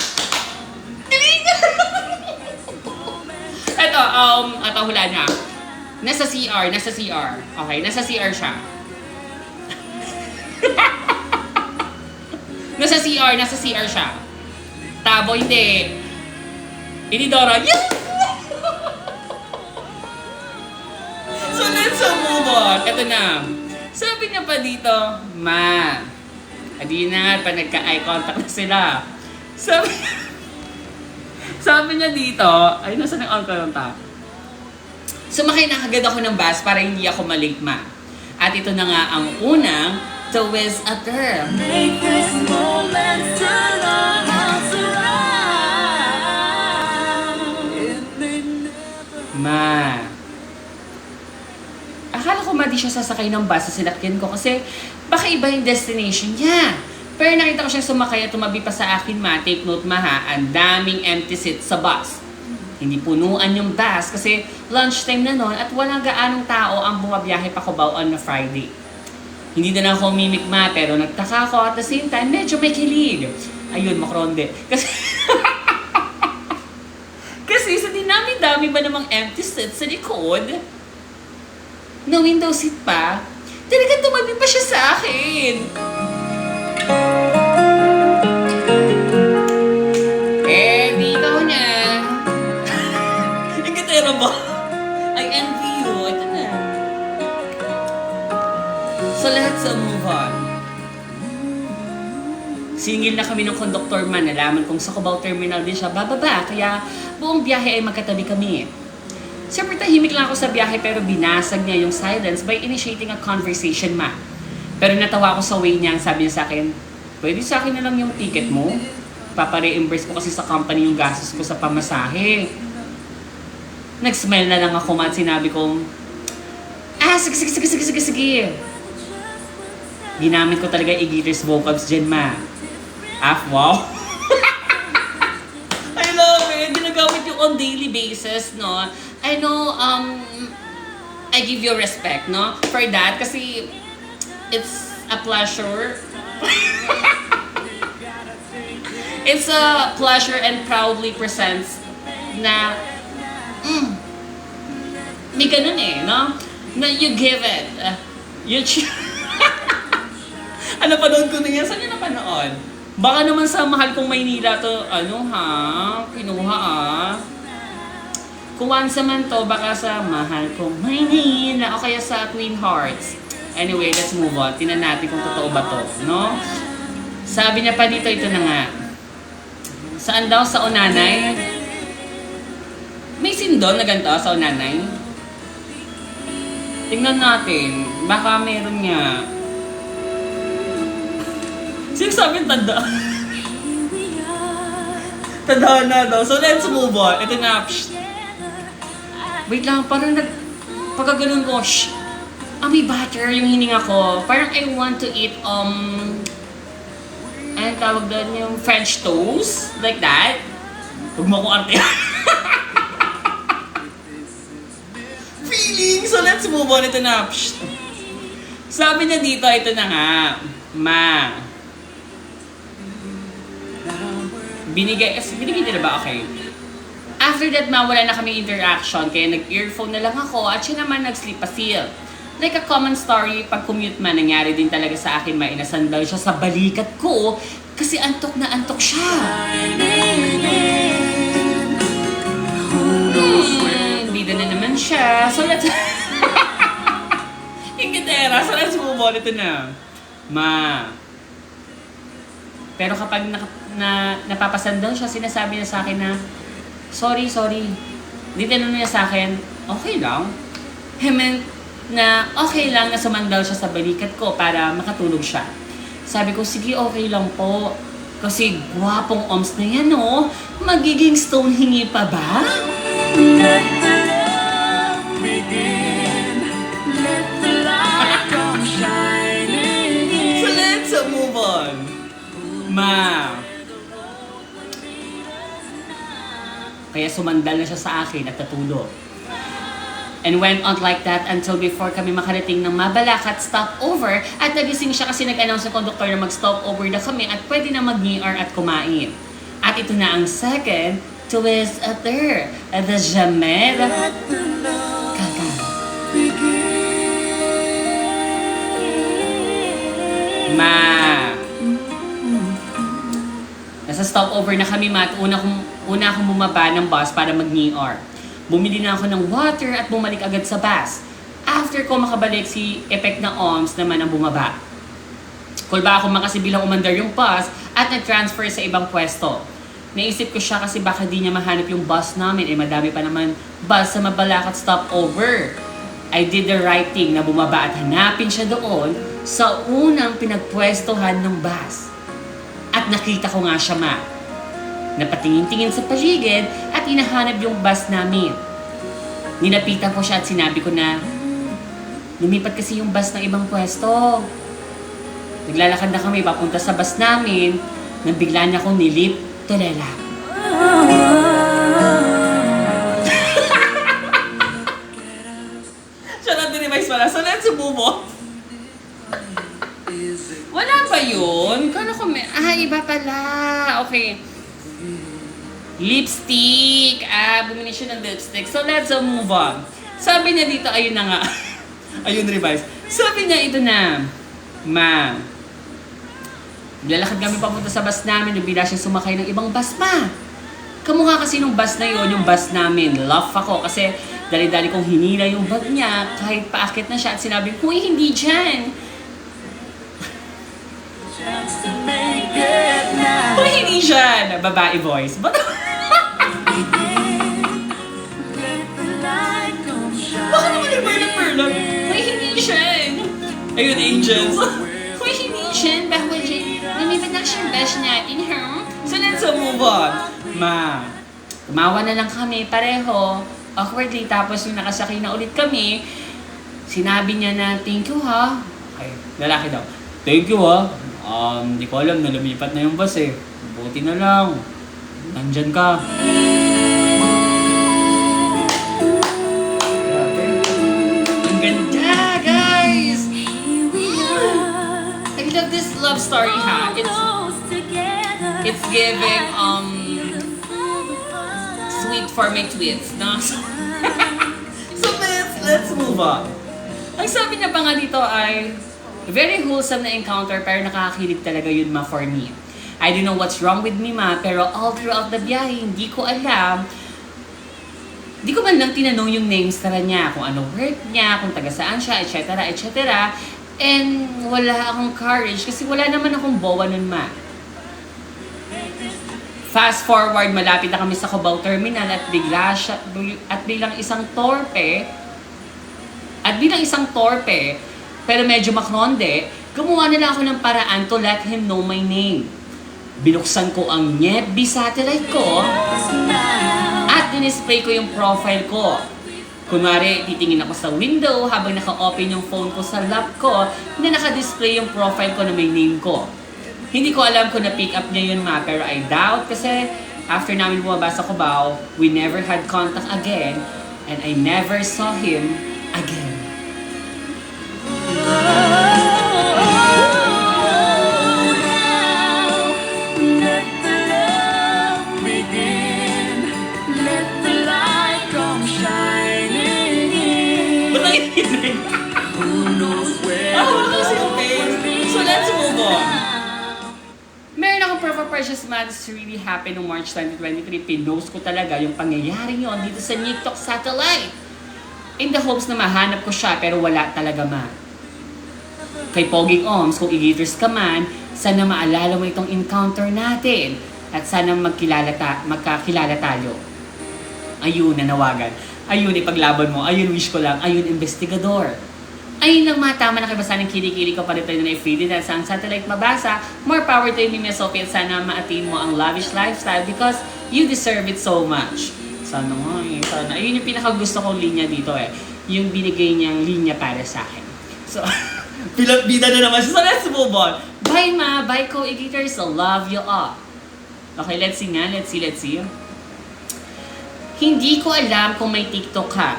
Ito, hula na. Nasa CR. Okay, nasa CR siya. Nasa CR siya. Tabo, hindi. Inidora, yes! So let's move on. Ito na. Sabi niya pa dito, Ma, adi na, pa nagka-eye contact na sila. Sabi niya dito, ay, nasa nang on yung top? Sumakay na agad ako ng bus para hindi ako malate, Ma. At ito na nga ang unang Twist a Girl. Make this moment turn our hearts around. It may never Ma, akala ko di siya sasakay ng bus sa sinakyan ko kasi baka iba yung destination niya. Pero nakita ko siya sumakay at tumabi pa sa akin, Ma. Take note, Ma, ha. Ang daming empty seats sa bus. Hindi punuan yung bus kasi lunchtime na noon at walang gaanong tao ang bumabiyahe pa Cubao on a Friday. Hindi na ako mimik, Ma, pero nagtaka ko at the same time, medyo may kilid. Ayun, makronde. Kasi sa dinami-dami ba namang empty seats sa likod, na window seat pa, talagang tumabi pa siya sa akin. Dito na. Yung gitara ba? I envy you. Ito na. So let's move on. Singil na kami ng conductor man. Nalaman kong sa Cubao Terminal din siya bababa. Kaya buong biyahe ay magkatabi kami. Siyempre tahimik lang ako sa biyahe pero binasag niya yung silence by initiating a conversation, Ma. Pero natawa ako sa way niya. Sabi niya sa akin, pwede sa akin na lang yung ticket mo. Papare-reimburse ko kasi sa company yung gastos ko sa pamasahe. Nag-smile na lang ako, Ma, at sinabi kong, sige. Ginamit ko talaga i-Gators vocabs dyan, Ma. Wow. I love it. Ginagamit yung on daily basis, no? I know, I give you respect, no? For that, kasi it's a pleasure. It's a pleasure and proudly presents na, may ganun eh, no? Na you give it. Napanood ko na yan. Saan niya napanood? Baka naman sa Mahal Kong Maynila to, kinuha Kung once man to, baka sa Mahal Kong Maynila o kaya sa Twin Hearts. Anyway, let's move on. Tingnan natin kung totoo ba to, no? Sabi niya pa dito, ito na nga. Saan daw? Sa Onanay? May scene doon na ganito sa Onanay? Tingnan natin. Baka meron nga. Sino sabi tanda? Tanda na daw. So let's move on. Ito na. Wait lang, parang pagkaganon ko, may butter yung hininga ko. Parang I want to eat, ano tawag doon, yung French toast? Like that? Huwag mo akong arte. Feeling! So let's move on. Ito na. Sabi niya dito, ito na nga. Ma. Binigay nila ba? Okay. After that, Ma, wala na kami interaction. Kaya nag-earphone na lang ako at siya naman nag-sleep seal. Like a common story, pag commute man, nangyari din talaga sa akin, mainasandal siya sa balikat ko kasi antok na antok siya. Bida na naman siya. So let's... Yung gitera. So let's move on. Ito na. Ma. Pero kapag napapasandal siya, sinasabi niya sa akin na, sorry. Di tinanong niya sa akin, okay lang. na okay lang na sumandal siya sa balikat ko para makatulog siya. Sabi ko, sige, okay lang po. Kasi gwapong oms na yan, oh. Magiging stone hingi pa ba? Let the love begin. Let the light come shining in. So let's move on. Ma. Kaya sumandal na siya sa akin at natulog. And went on like that until before kami makarating ng Mabalacat stopover at nagising siya kasi nag-announce ng conductor na mag-stopover na kami at pwede na mag-NER at kumain. At ito na ang second twist there. The Jamel Kaka. Ma. Nasa stopover na kami, ma, at una akong bumaba ng bus para mag-NER. Bumili na ako ng water at bumalik agad sa bus. After ko makabalik, si Epek na OMS naman ang bumaba. Kulba ako kasi bilang umandar yung bus at nag-transfer sa ibang pwesto. Naisip ko siya kasi baka di niya mahanap yung bus namin. Madami pa naman bus sa Mabalacat stopover. I did the right thing na bumaba at hanapin siya doon sa unang pinagpwestohan ng bus. At nakita ko nga siya, ma. Napatingin-tingin sa paligid at hinahanap yung bus namin. Ninapitan ko siya at sinabi ko na lumipat kasi yung bus ng ibang pwesto. Naglalakad na kami papunta sa bus namin nang bigla niya akong nilip tulela. Siya na dinimize pala. So let's move on. Wala ba yun? Kano ko may... iba pala. Okay. Lipstick. Bumili siya ng lipstick. So, let's move on. Sabi niya dito, ayun na nga. Ayun, revise. Sabi niya, ito na. Ma, lalakad kami papunta sa bus namin. Nabila siya sumakay ng ibang bus, ma. Kamukha kasi nung bus na yun, yung bus namin. Laugh ako kasi dali-dali kong hinila yung bag niya kahit paakit na siya at sinabi ko, hindi dyan. To make it now. Kung hindi siya, babae voice. But, Let the light come baka naman shining. yung perla. Kung hindi siya. Ayun, angels. Kung hindi siya, bawal dyan. Lumipat na siya yung best natin, huh? So let's move on. Ma, tumawa na lang kami pareho. Awkwardly, tapos yung nakasakay na ulit kami, sinabi niya na, thank you ha. Okay, lalaki daw. Thank you ha. Di ko alam na lumipat na yung bus eh. Buti na lang. Nandyan ka. Ang ganda, guys! I love this love story, ha? It's giving, sweet for my tweets, no? So, let's move on. Ang sabi niya pa nga dito ay, very wholesome na encounter pero nakakakilig talaga yun, ma, for me. I don't know what's wrong with me, ma, pero all throughout the biyahe, hindi ko alam. Hindi ko man lang tinanong yung names tara niya, kung ano work niya, kung taga saan siya, etc., etc. And wala akong courage kasi wala naman akong bowa nun, ma. Fast forward, malapit na kami sa Cubao Terminal at bilang isang torpe, pero medyo makronde, gumawa na lang ako ng paraan to let him know my name. Binuksan ko ang Nyebi satellite ko at dinisplay ko yung profile ko. Kunwari, titingin ako sa window habang naka-open yung phone ko sa lap ko na naka-display yung profile ko na may name ko. Hindi ko alam kung na-pick up niya yun, ma, pero I doubt kasi after namin bumaba sa Cubao, we never had contact again and I never saw him again. Let the love begin. Let the light come shining in. Ba't nakikinig? Who knows where Wala kasi yung face. So let's move on. now. Meron akong Purple Precious Months really happened noong March 2023. Pinost ko talaga yung pangyayari yon dito sa TikTok satellite. In the hopes na mahanap ko siya pero wala talaga, ma. Kay Poging Oms, kung i-gators ka man, sana maalala mo itong encounter natin at sana magkakilala tayo. Ayun, nanawagan. Ayun, ipaglaban mo. Ayun, wish ko lang. Ayun, investigador. Ayun lang mga tama na kibasa ng kilikili ko pa rin tayo na i-feed dahil sa ang satellite mabasa. More power to you, Mimi Sophie, at sana ma-attain mo ang lavish lifestyle because you deserve it so much. Sana nga eh, sana. Ayun yung pinakagusto kong linya dito eh. Yung binigay niyang linya para sa akin. So, bida na naman siya. So let's move on. Bye ma, bye co-educators. I love you all. Okay, let's see nga. Let's see. Hindi ko alam kung may TikTok ka.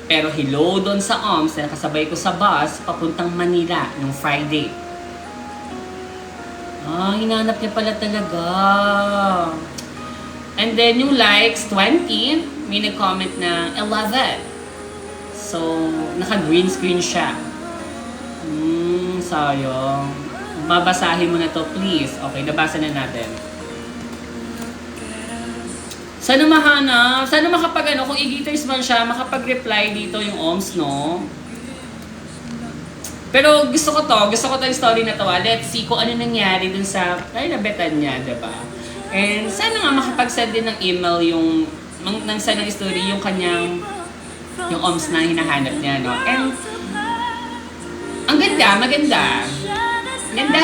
Pero hello doon sa OMS na kasabay ko sa bus papuntang Manila nung Friday. Hinanap niya pala talaga. And then yung likes, 20. May nag-comment na 11. So, naka-green screen siya. Sayang. Babasahin mo na to, please. Okay, nabasa na natin. Sana mahanap, sana makapag kung i-gators man siya, makapag-reply dito yung OMS, no? Pero gusto ko to yung story na to. Let's see kung ano nangyari dun sa, nabetan niya, diba? And sana nga makapag-send din ng email yung, nang sa ng story, yung kanyang, yung OMS na hinahanap niya, no? And, ang ganda, maganda. Ganda.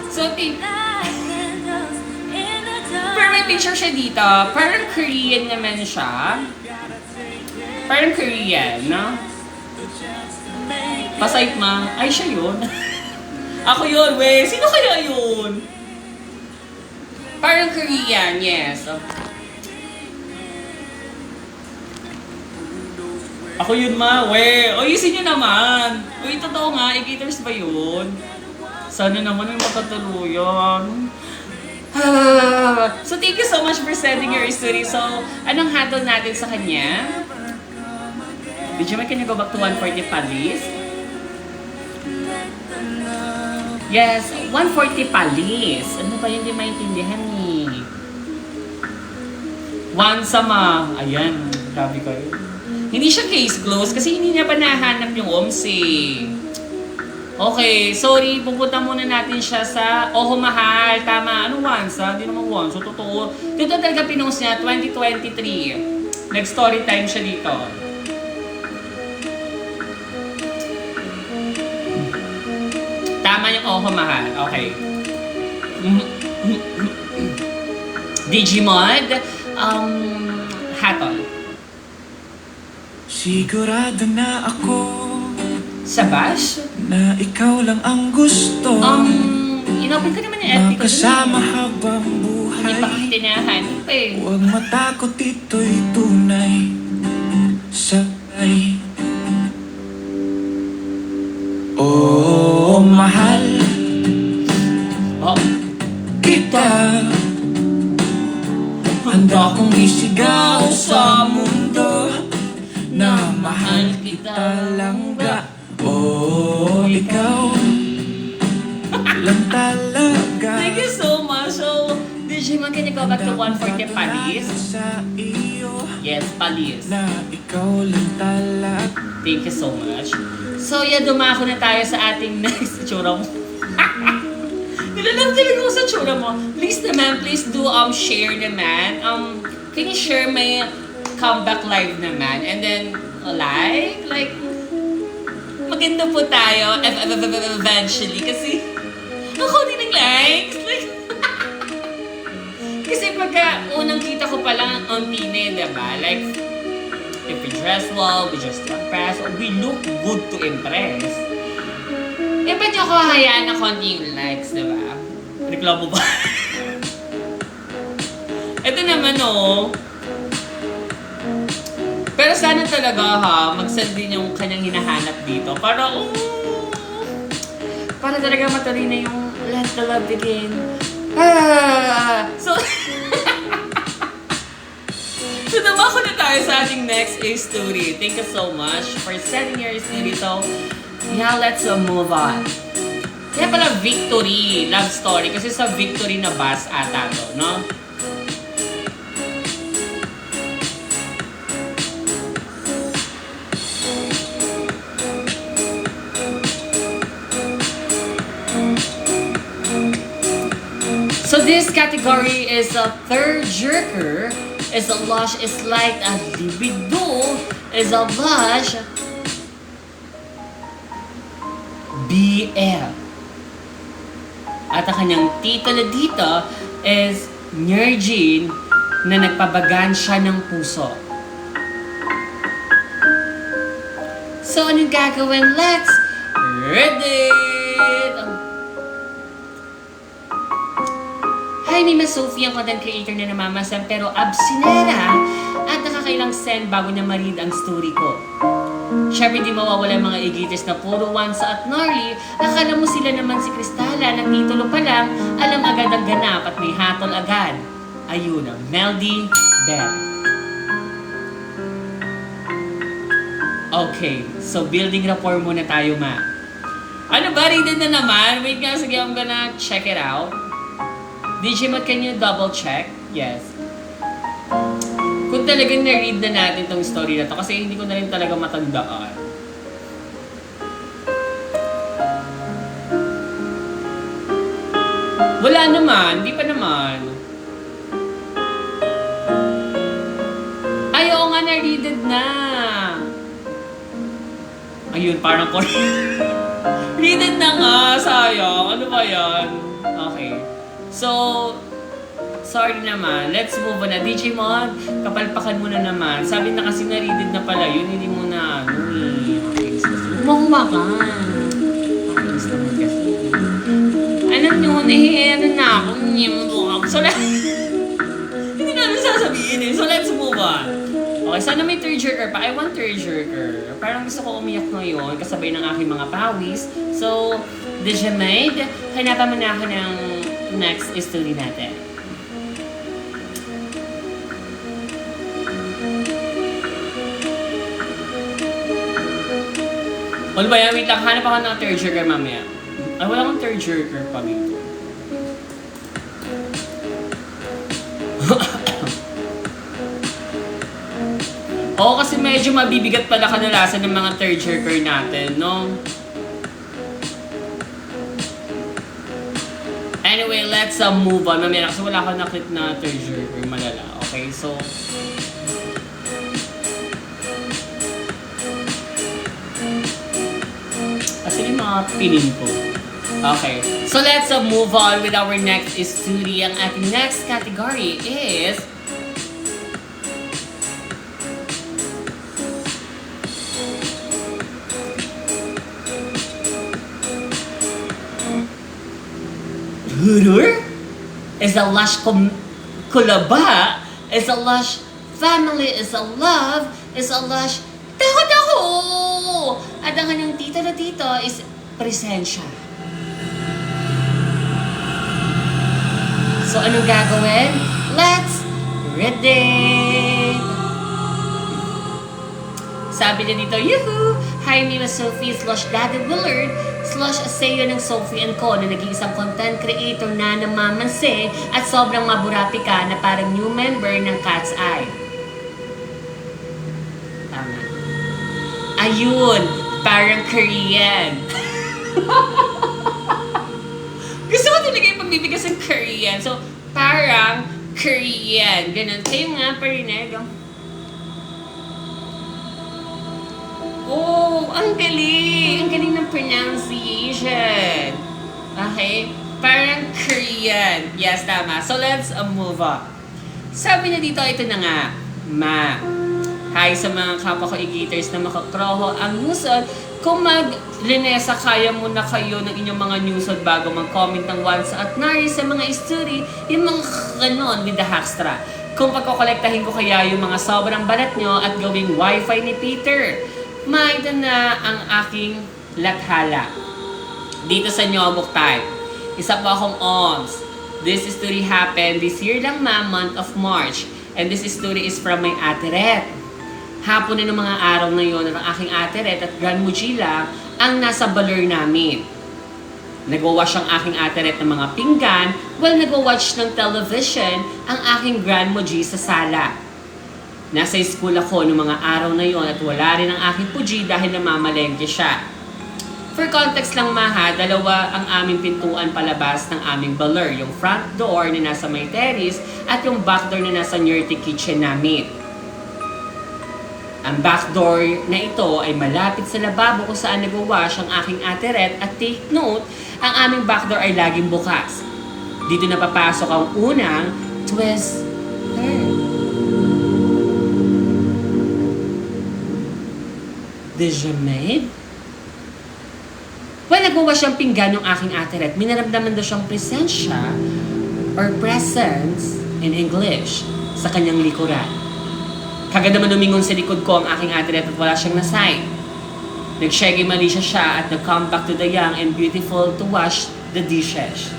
So, pero may picture siya dito. Parang Korean naman siya. Parang Korean, no? Pasayt ma. Ay, siya yun. Ako yun, we. Sino kaya yun? Parang Korean, yes. Ako yun, ma. We. O, yusin nyo naman. Uy, totoo nga. E-gators ba yun? Sana naman yung makatuluyan. So, thank you so much for sending your story. So, anong handle natin sa kanya? Did you can you go back to 140 Palis? Yes, 140 Palis. Ano ba yun? Hindi maintindihan eh. One sama. Ayan, grabe kayo. Hindi siya case closed kasi hindi niya pa nahanap yung OMS eh. Okay, sorry, pupunta muna natin siya sa mahal, tama, ano once ha? Hindi naman once, so totoo. Dito talaga pinost niya, 2023. Nag-story time siya dito. Tama yung mahal, okay. Digimod, Hatol. Sigurado na ako Sa Bash? na ikaw lang ang gusto Inopen ko naman yung FB ko. makasama habang Hindi pa buhay. tinahanap eh. Huwag matakot, ito'y tunay. Sabay. Oh, mahal Oh, kita. Handa kong isigaw sa mundo na mahal kita langga. Oh, ikaw lang talaga. thank you so much. So, Digimon, can you go back to 140 Palis? Sa iyo Yes, Palis. na ikaw lang talaga. Thank you so much. So, dumako na tayo sa ating next tsura mo. Nilalang talaga ko sa tsura mo. Please naman, please do share naman. Can you share my comeback live naman? And then, like, maganda po tayo eventually kasi ako din ng likes. Like, kasi pagka unang kita ko pa lang ang tine, diba? Like, if we dress well, we just impress, or we look good to impress. Ba't yung ako hayaan na konti yung likes, diba? Reklamo ba? Ito naman, Pero sana talaga, mag-send din yung kanyang hinahanap dito. Para talaga matuloy na yung let the love begin. So, so namako na tayo sa ating next story. Thank you so much for sending your story. So, yeah, let's move on. Kaya pala Victory, love story. Kasi sa Victory na bus ata to, no? So this category is a third jerker, is a lush, is like a libido, is a lush. BL. At ang kanyang titulo dito is Nergine na nagpabagan siya ng puso. So, anong gagawin? Let's read it! Hi, Mima Sophie, ang content creator na namamasan pero absinera at nakakailang send bago niya ma-read ang story ko. Siyempre, di mawawala ang mga igitis na puro Wansa at Norly. Akala mo sila naman si Cristala na titulo pa lang, alam agad ang ganap at may hatol agad. Ayun, Meldy Bell. Okay, so building rapport muna tayo, ma. Ano ba, read na naman? Wait nga, sige, I'm gonna check it out. Digimon, can you double check? Yes. Kung talagang na-read na natin tong story na to, kasi hindi ko na rin talaga matandaan. Wala naman, di pa naman. Ay, oo nga, na-readed na. Ayun, parang ko. Readed na nga, sayang. Ano ba yan? Okay. So, sorry naman. Let's move on na. Digimon, kapalpakan mo na naman. Sabi na kasi na-readed na pala yun. Hindi mo na, okay. Umahuma ka. Pakings naman kasi. Alam nyo, ano na ako. So, hindi namin sasabihin eh. So, let's move on. Okay, sana may tearjerker pa. I want tearjerker. Parang gusto ko umiyak ngayon kasabay ng aking mga pawis. So, Digimade, hanapan mo na ako ng next story natin. Ano ba yan? Wait lang, hanap ako ng tearjerker mamaya. Ay, wala akong tearjerker pa dito. Oo, kasi medyo mabibigat pala kadalasan ng mga tearjerker natin, no? Anyway, let's move on. Mamaya kasi wala akong naklit na tearjerker, malala. Okay, so... Kasi yung mga pinin ko. Okay, so let's move on with our next story. Ang ating next category is... Hurur is a lush kulaba, is a lush family, is a love, is a lush taho-taho! At ang kanyang tito na tito is presensya. So, anong gagawin? Let's read it! Sabi na dito, yuhu! Hi, Mima Sophie, slash Daddy Willard, slash Aseyo ng Sophie & Co. na naging isang content creator na namamanse at sobrang maburapika na parang new member ng Cat's Eye. Tama. Ayun, parang Korean. Gusto ko talaga yung pagbibigas ng Korean. So, parang Korean. Ganun. Kayo nga, parinig. Oh, ang galing! Ang galing ng pronunciation. Okay? Parang Korean. Yes, tama. So, let's move on. Sabi na dito, ito na nga. Ma. Hi sa mga kapwa ko igiters na makakroho ang newsod. Kung mag-Linesa, kaya muna kayo ng inyong mga newsod bago mag-comment ng Wansa at Nari sa mga story, yung mga ganon with the Hackstra. Kung pagkokolektahin ko kaya yung mga sobrang balat nyo at gawing wifi ni Peter. Ma, ito na ang aking lathala. Dito sa Nyobok Time. Isa po akong OMS. This story happened this year lang, ma, month of March. And this story is from my Ate Ret. Hapon na ng mga araw na yon ng aking Ate Ret at Gran Mujila ang nasa baler namin. Nagwa-watch ang aking Ate Ret ng mga pinggan while nagwa-watch ng television ang aking Gran Muji sa sala. Nasa school ako noong mga araw na yon at wala rin ang aking puji dahil namamalengke siya. For context lang, maha, dalawa ang aming pintuan palabas ng aming baler. Yung front door na nasa may terrace at yung back door na nasa near the kitchen namin. Ang backdoor na ito ay malapit sa lababo kung saan nag-wash ang aking ate Red at take note, ang aming backdoor ay laging bukas. Dito na papasok ang unang twister. Dijamade? Well, nag-wash ang pinggan ng aking ate Red. Minaramdaman daw siyang presensya or presence in English sa kanyang likuran. Kagad naman lumingon sa likod ko ang aking ate Red at wala siyang nasay. Nag-shaggy Malaysia siya at nag-come back to the young and beautiful to wash the dishes.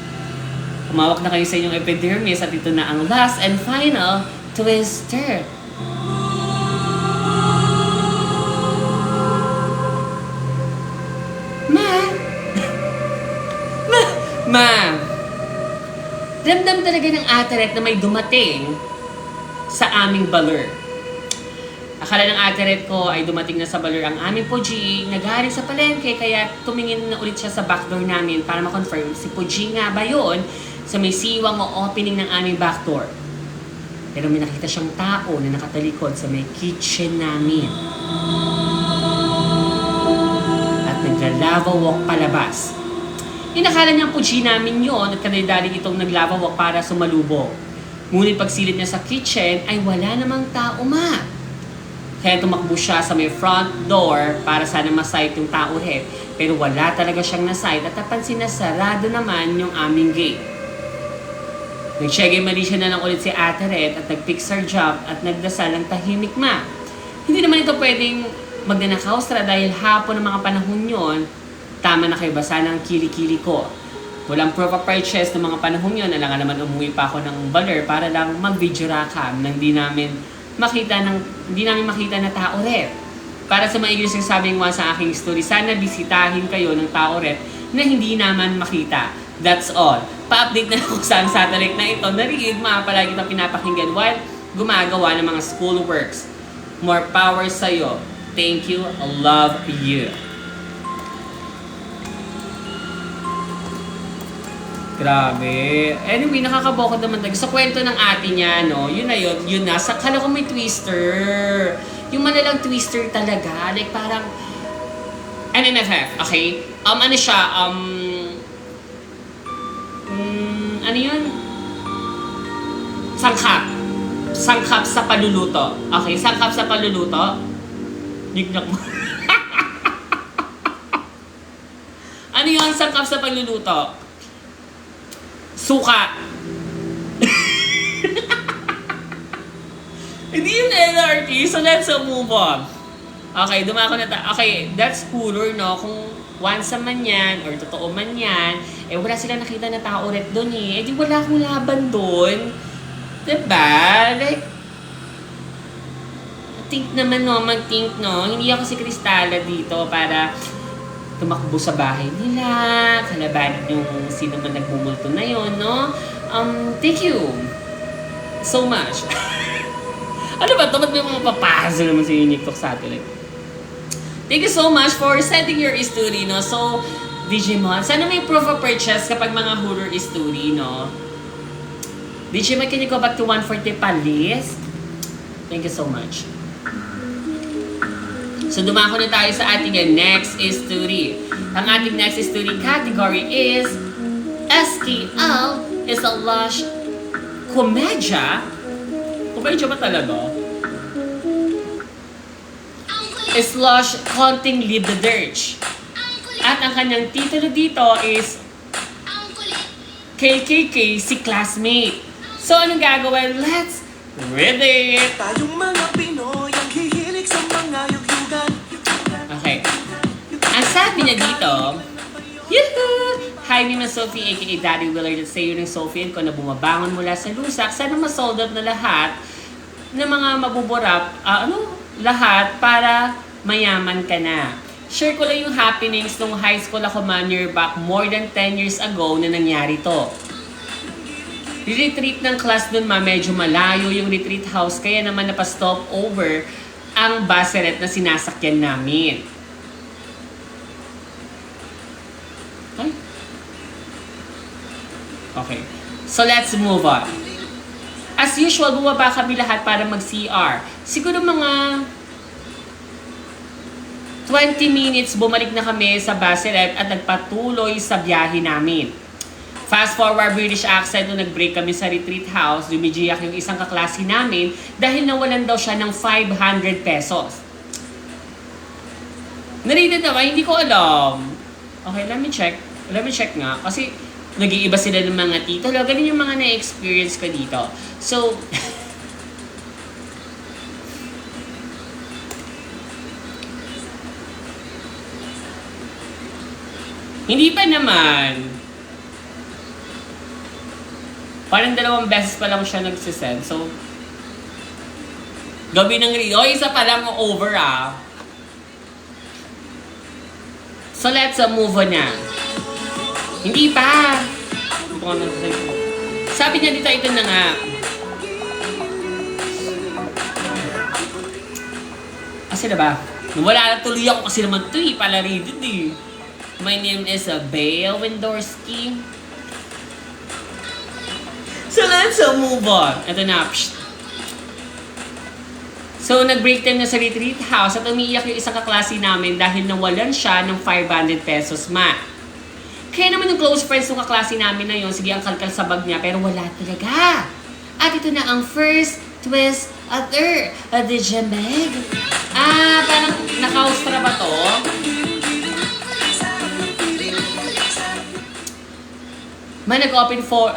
Umawak na kayo sa inyong epidermis at ito na ang last and final twister. Ma! Ramdam talaga ng ate Red na may dumating sa aming balor. Akala ng ate Red ko ay dumating na sa balor ang aming Puji, naghari sa palengke, kaya tumingin na ulit siya sa backdoor namin para ma-confirm si Puji nga ba yun sa may siwang o opening ng aming backdoor. Pero may nakita siyang tao na nakatalikod sa may kitchen namin. At nagla-lava walk palabas. Inakala niyang Puji namin yon at kanildaling itong nag-lava walk para sumalubong. Ngunit pagsilid niya sa kitchen ay wala namang tao, ma. Kaya tumakbo siya sa may front door para sana masight yung tao Red. Pero wala talaga siyang nasight at napansin na sarado naman yung aming gate. Nag-shaggy Malaysia na lang ulit si ate Red at nag-fix her job at nagdasal ng tahimik, ma. Hindi naman ito pwedeng magnanakaustra dahil hapon ng mga panahon yon. Tama na kayo basa ng kili-kili ko. Walang proof of purchase ng mga panahon yon. Alangan naman umuwi pa ako ng baler para lang mag-video cam nang hindi namin makita na tao Red. Para sa mga English sabi nga sa aking story, sana bisitahin kayo ng tao Red na hindi naman makita. That's all. Pa-update na ako sa satellite na ito. Narinig palagi kitang pinapakinggan while gumagawa ng mga school works. More power sa'yo. Thank you. I love you. Grabe. Anyway, nakakabokod naman talaga. Sa kwento ng ate niya, no, yun na. Kala ko may twister. Yung malalang twister talaga. Like parang, NNFF, okay? Ano siya, ano yun? Sangkap. Sangkap sa paluluto. Okay, sangkap sa paluluto. Nignak mo. Ano yun, sangkap sa paluluto? Suka. Hindi yun LRT, so let's move on. Okay, dumako na okay, that's cooler, no? Kung once man yan, or totoo man yan, wala silang nakita na tao ulit doon eh. Di wala akong laban doon. Diba? Like, think naman, no? Mag-think, no? Hindi ako si Cristala dito para tumakbo sa bahay nila, kalabanin yung sino man nagmumulto na yon, no? Thank you so much. Ano ba ito? Ba't may mga papasa naman sa yung TikTok satellite? Thank you so much for sending your story, no? So, Digimon, sana may proof of purchase kapag mga horror story, no? Digimon, can you go back to 140 please? Thank you so much. So, dumako na tayo sa ating next story. Ang ating next story category is SKL is a lush komedya. Komedya ba talaga? Slush Haunting Leave the Dirge. At ang kanyang titulo dito is KKK si Classmate. So, anong gagawin? Let's read it! Tayong mga Pinoy ang hihilig sa mga yugyugan. Okay. Ang sabi niya dito, Yahoo! Hi, Mima Sophie, aka Daddy Willard at sa'yo ng Sophie and ko na bumabangon mula sa lusak. Sana masold out na lahat ng mga mabuburap, lahat para mayaman ka na. Share ko lang yung happenings nung high school ako man year back more than 10 years ago na nangyari to. Retreat ng class dun medyo malayo yung retreat house kaya naman napastop over ang baselet na sinasakyan namin. Okay. So let's move on. As usual, bumaba kami lahat para mag-CR. Siguro mga 20 minutes, bumalik na kami sa Baselet at nagpatuloy sa biyahe namin. Fast forward British accent, nung nag-break kami sa retreat house, dumigiyak yung isang kaklase namin dahil nawalan daw siya ng 500 pesos. Narinig naman, hindi ko alam. Okay, let me check. Let me check nga. Kasi nag-iiba sila ng mga titulo. Ganun yung mga na-experience ko dito. So, hindi pa naman. Parang 2 beses pa lang siya nagsisend. So, gabi ng Rio. Isa pa lang over ah. So, let's move on na. Hindi pa. Sabi niya dito, ito na nga. Kasi na ba? Wala na tuloy ako kasi naman ito eh. Pala rin eh. My name is Bea Wendorski. So, let's move on. Ito na. Psst. So, nag-break time na sa retreat house at umiiyak yung isang kaklase namin dahil nawalan siya ng 500 pesos ma. Kaya naman yung close friends ng kaklase namin na yun, sige ang kalkal sa bag niya, pero wala talaga. At ito na ang first twist other. The Jemeg. Parang naka-Austra ba to? Nag-open for,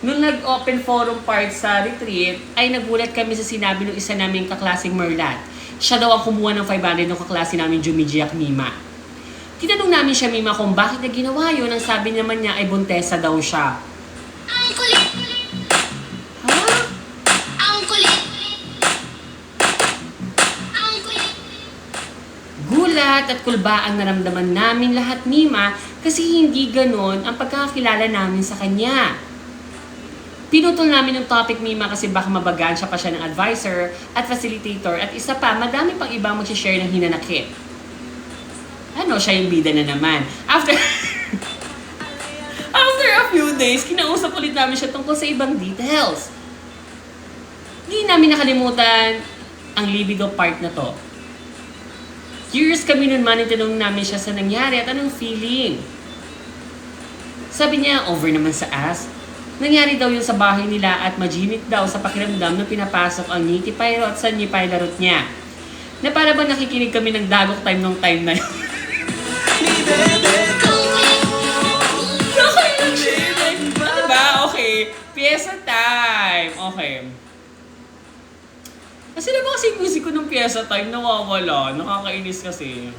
Nung nag-open forum part sa retreat, ay nagulat kami sa sinabi ng isa naming kaklaseng Merlat. Siya daw ang kumuha ng 500 ng kaklase namin Jumijiak Mima. Tinanong namin siya Mima kung bakit na ginawa yun, ang sabi naman niya ay buntesa daw siya. Ang kulit! Ha? Ang kulit! Ang kulit! Gulat at kulba ang naramdaman namin lahat Mima kasi hindi ganon ang pagkakakilala namin sa kanya. Pinutol namin yung topic Mima kasi baka mabagansya pa siya ng advisor at facilitator at isa pa, madami pang ibang mag-share ng hinanakit. Siya yung bida na naman. After a few days, kinausap ulit namin siya tungkol sa ibang details. Hindi namin nakalimutan ang libido part na to. Curious kami nun man, tinanong namin siya sa nangyari at anong feeling. Sabi niya, over naman sa ass. Nangyari daw yun sa bahay nila at majinit daw sa pakiramdam nung pinapasok ang Niti Pyro at Sanyi Pylarot niya. Na para bang nakikinig kami ng dagok time nung time na yun. Okay lang siya. Ano ba? Okay. Pyesa time. Okay. Kasi na ba kasi yung music ko ng pyesa time nawawala? Nakakainis kasi.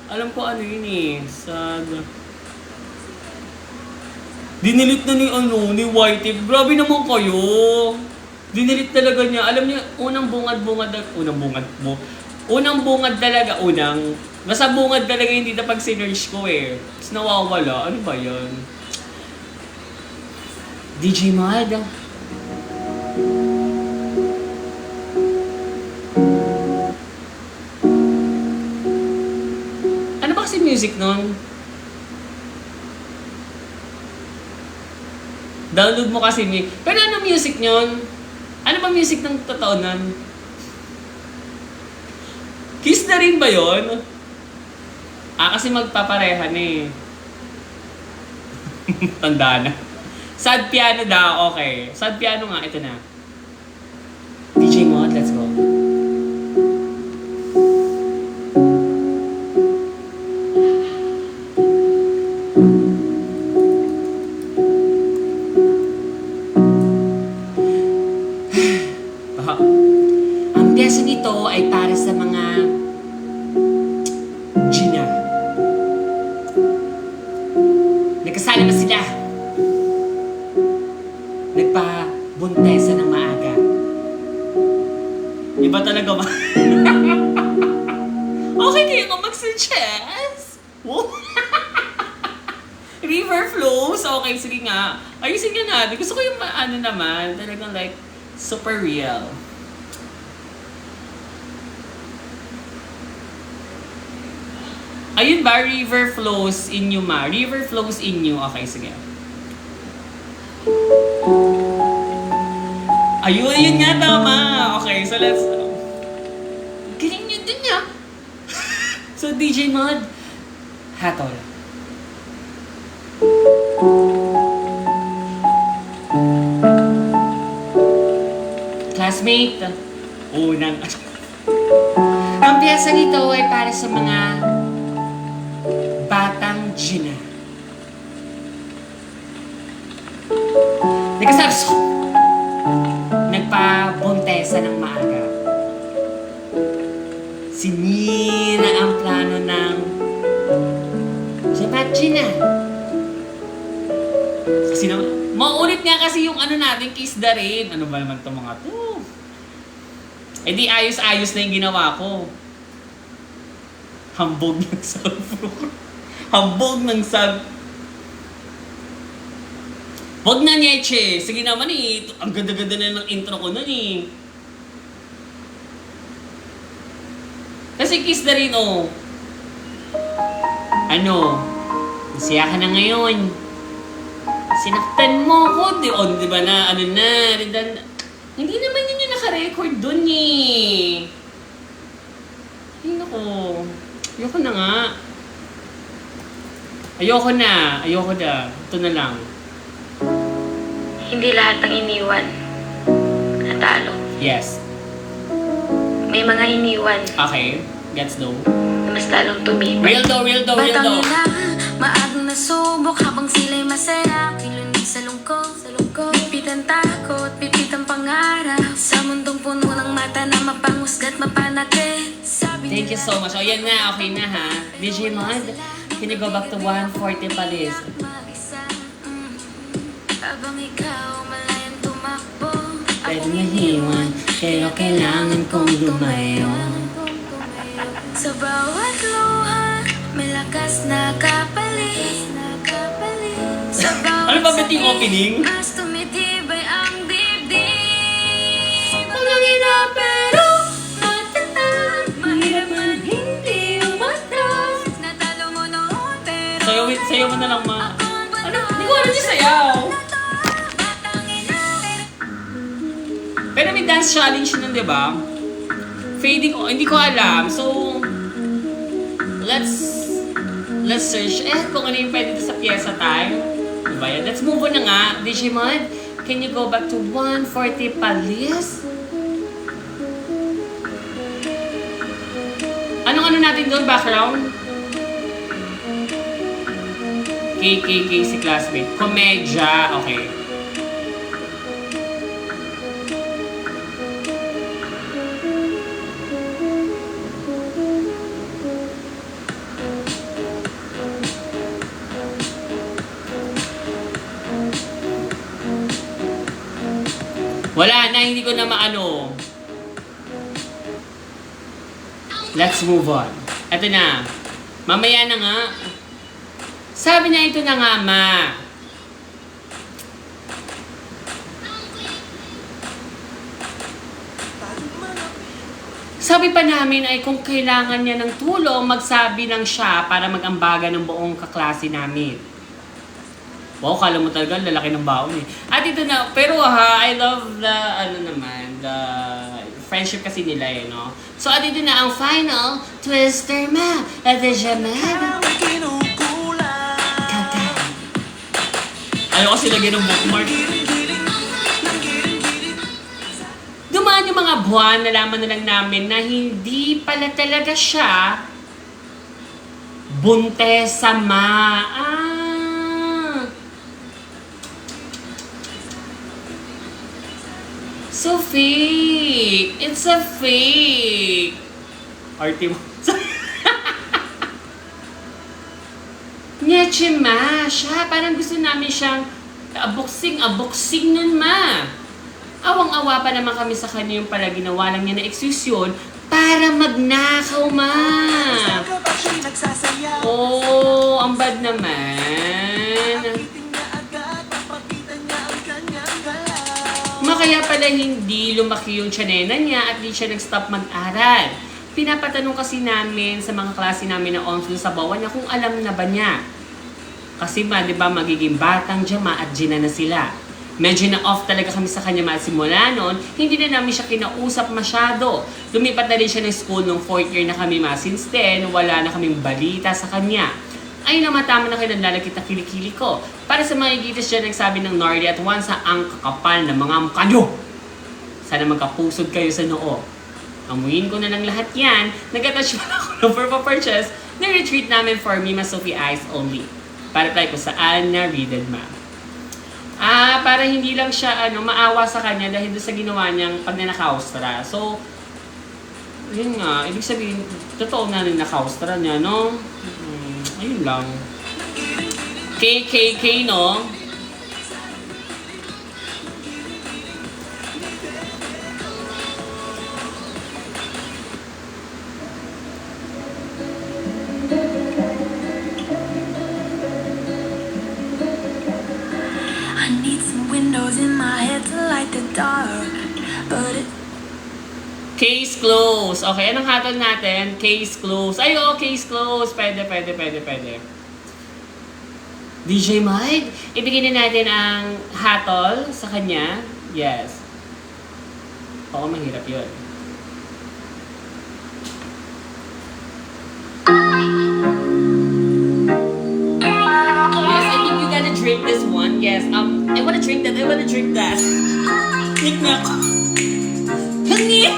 Alam ko ano yun eh. Sad. Dinilit na ni Whitey. Grabe naman kayo. Dinilit talaga niya. Alam niya, unang bungad talaga. Basta bungad talaga hindi na pag sinerge ko eh. Tapos nawawala. Ano ba yan? DJ Mad. Ano ba kasi music nun? Download mo kasi pero ano music nyon? Ano ba music ng totoo nun? Kiss na rin ba yun? Kasi magpaparehan eh. Tanda na. Sad piano daw, okay. Sad piano nga, ito na. DJ Mod, let's go. Ang piyesa nito ay para sa mga Gina. Nagkasala na sila. Nagpabuntesa ng maaga. Iba talaga ba? Okay kayo kung mag-suggest? River flows? Okay, sige nga. Ayusin nga natin. Gusto ko yung naman, talagang like, super real. Ayun ba? River flows in you ma. River flows in you. Okay, sige. Ayun nga tama. Okay, so let's... Galing nyo din niya. So, DJ Mod, hatol. Classmate, unang... Ang piyesa nito ay para sa mga batang Gina. Nagkasarso. Nagpabuntesa ng maaga. Sinira ang plano ng Jamat Gina. Kasi naman, maulit nga kasi yung ano natin, kiss the rin. Ano ba naman itong mga to? Eh di ayos-ayos na yung ginawa ko. Hambog ng subfloor. Hambog ng sub... Wag na, Nietzsche. Sige naman eh. Ang ganda-ganda na ng intro ko nun eh. Kasi kiss na rin oh. Ano? Masaya ka na ngayon. Sinaktan mo ko. Di ba na ano na. Hindi naman yun yung naka-record dun eh. Ay naku. Ayoko na nga. Ayoko na. Ito na lang. Hindi lahat ng iniwan natalo. Yes. May mga iniwan Okay. Gets no. na mas lalong tumibay. Real though. Batang ina, maagang nasubok habang sila'y masaya. Kilunig sa lungkot, pipitan takot, pipitan pangarap. Sa mundong puno ng mata na mapangusgat, mapanakit. Thank you so much. O yan na. Okay na ha. DJ Mod, can you go back to 140 palis? Habang ikaw malayang tumakbo, Pero nahiwan, pero kailangan kong lumayo. sa bawat luha, may lakas na kapalit. Sa bawat Ano ba ba't yung opening? mas tumitibay ang dibdib. Walang ina pero Matatag, mahirap man hindi umatras. Natalo mo noon, pero sayo mo na lang ma. Ano? Hindi ko alam yung sayaw. batang ina, Pero may dance challenge nun, di ba? Fading, hindi ko alam. So, let's search. Kung ano yung pwede sa pyesa tayo. Diba yan? Let's move on na nga. DJ Mod, can you go back to 140 palis? Anong natin doon? Background? KKK si classmate. Komedya. Okay. Wala na, hindi ko na maano. Let's move on. Ito na. Mamaya na nga. Sabi na ito na nga, ma. Sabi pa namin ay kung kailangan niya ng tulong, magsabi lang siya para mag-ambaga ng buong kaklase namin. Wow, kala mo talaga, lalaki ng baon eh. At ito na, pero I love the, the friendship kasi nila eh, no? So, at ito na ang final twister ma. At the Jamad. Ayaw kasi lagyan ng bookmark. Dumaan yung mga buwan, nalaman na lang namin na hindi pala talaga siya buntesa ma. So fake! It's a fake! Arty mo. Nyeche ma, siya. Parang gusto namin siyang aboksing nun ma. Awang-awa pa naman kami sa kanya yung pala ginawa lang niya na excuse yun para magnakaw ma. Oh, ang bad naman. Kaya pala hindi lumaki yung tsanena niya at di siya nag-stop mag-aral. Pinapatanong kasi namin sa mga klase namin na onsul sa bawan niya kung alam na ba niya. Kasi ba, di ba, magiging batang Jama at Gina na sila. Medyo na-off talaga kami sa kanya simula noon. Hindi na namin siya kinausap masyado. Lumipat na rin siya ng school nung 4th year na kami since then, wala na kaming balita sa kanya. Ay naman tama na kayo naglalakit na kilikili ko. Para sa mga igitis dyan, nagsabi ng Nordy at once ang kakapal na mga mukha nyo. Sana magkapusod kayo sa noo. Amuin ko na lang lahat yan. Nag-attach pa ako ng for purchase na retreat namin for Mima Sophie Eyes only. Para tayo kung saan na readed ma. Para hindi lang siya maawa sa kanya dahil doon sa ginawa niyang pagnanakaustra. So, yun nga, ibig sabihin, totoo na rin nakaustra niya, no? Ayun lang. KKK, no? I need some windows in my head to light the dark, but it Case close. Okay, anong hatol natin? Case close. Ay, case close. Pwede. DJ Mike, ibigay na natin ang hatol sa kanya. Yes. Oo, mahirap yun. Yes, I think you gotta drink this one. Yes, I wanna drink that. Hik na ako. Hangi!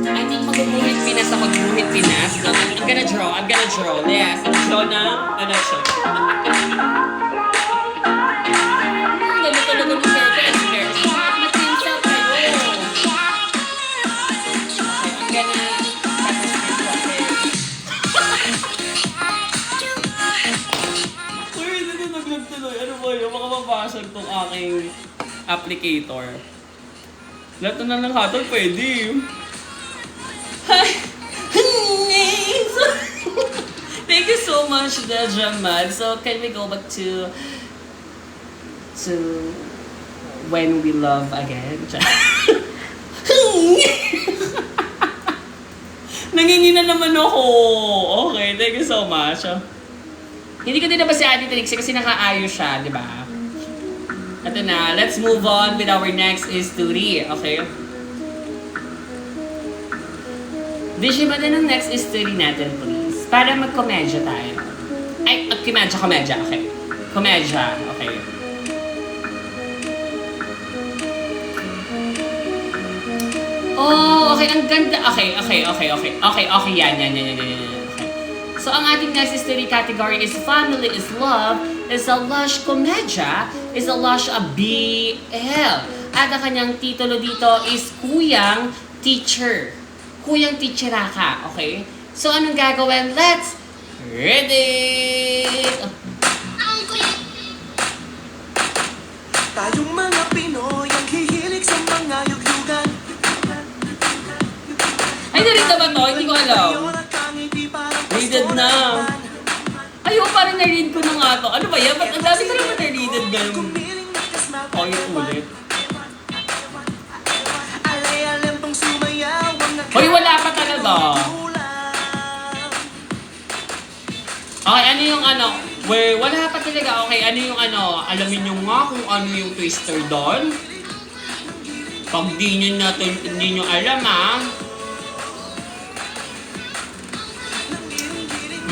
I think mag-guhit Pinas ako. Guhit Pinas. I'm gonna draw. Yes, I'm draw na. Siya? Ganito ni Sir Kessler. Matinsa kayo. Okay, I'm gonna nagtuloy. Ano ba yun? Baka mabasag tong aking applicator. Lahat na lang hatol, pwede. Hi! Thank you so much, Jamal. So, can we go back to When We Love Again? Nangingina naman ako. Okay, thank you so much. Hindi ko din na ba si Ate Trixie kasi nakaayos siya, di ba? Ito na, let's move on with our next history, okay? Dishi ba din ang next history natin, please? Para mag-komedya tayo. Ay, komedya, okay. Komedya, okay. Oh, okay, ang ganda. Okay, yan. So, ang ating next history category is Family is Love, is a lush komedya, is a lush BL. At ang kanyang titulo dito is Kuyang Teacher. Kuyang Teachera ka, okay? So, anong gagawin? Let's read it! Ang kulit. Tayong mga Pinoy ang hihilig sa mga yuglugan. Ay, narito ba to? Hindi ko alam. Readed na. Ay, parang na-read ko na nga to. Ano ba yan? Ba't ang dami ko naman na-readed ganun? Oh, yun ulit. Hoy, wala pa talaga. Okay, ano yung wala pa talaga. Okay, ano yung alamin nyo nga kung ano yung twister doon. Pag hindi nyo alam, ha.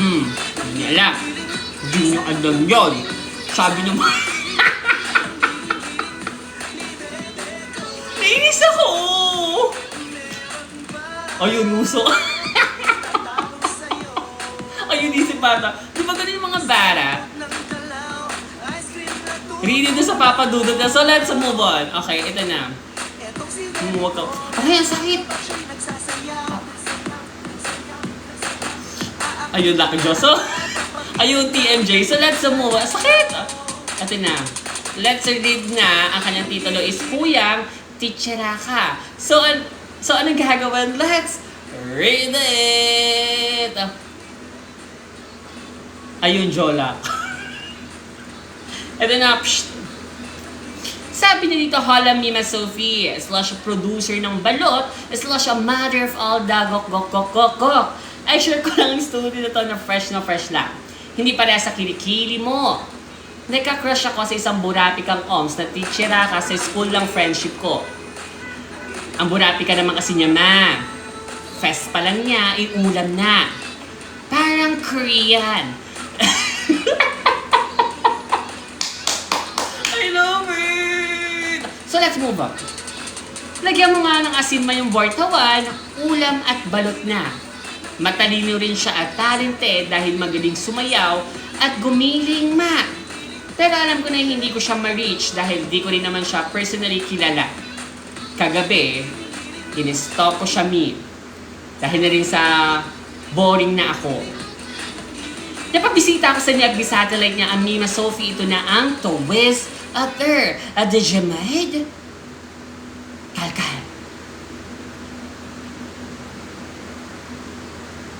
Hindi alam. Hindi nyo alam yun. Sabi nyo mo. Nainis ako. Ayun, muso. Ayun, isip bata. Di ba ganun yung mga bara? Read it sa Papa Dudut na. So, let's move on. Okay, ito na. Huwag ka. Ay, ang sakit. Ayun, Lucky Diyos. So, ayun, TMJ. So, let's move on. Sakit! Ito na. Let's read na. Ang kanyang titulo is Kuyang Teachera ka. So, anong gagawin? Let's read it! Ayun, Jola. Ito na. Psst. Sabi niya dito, Hola Mima Sophie, slash producer ng balot, slash a mother of all dagok gok gok gok gok. Ay, sure ko lang ang studio na to na fresh lang. Hindi pareha sa kilikili mo. Nagka-crush ako sa isang burapikang oms na teachera ka sa school lang friendship ko. Ang burapika naman kasi niya, ma. Fest pa lang niya, iulam na. Parang Korean. I love it! So let's move on. Lagyan mo nga ng asin ma yung bortawan, ulam at balot na. Matalino rin siya at talented dahil magaling sumayaw at gumiling, ma. Pero alam ko na hindi ko siya ma-reach dahil di ko rin naman siya personally kilala. Kagabi, in-stalk ko siya, mi. Dahil na rin sa boring na ako. Napabisita ako sa Niagbi satellite niya ang Mima Sophie. Ito na ang Towis Other at the Jemaid. Kalkal.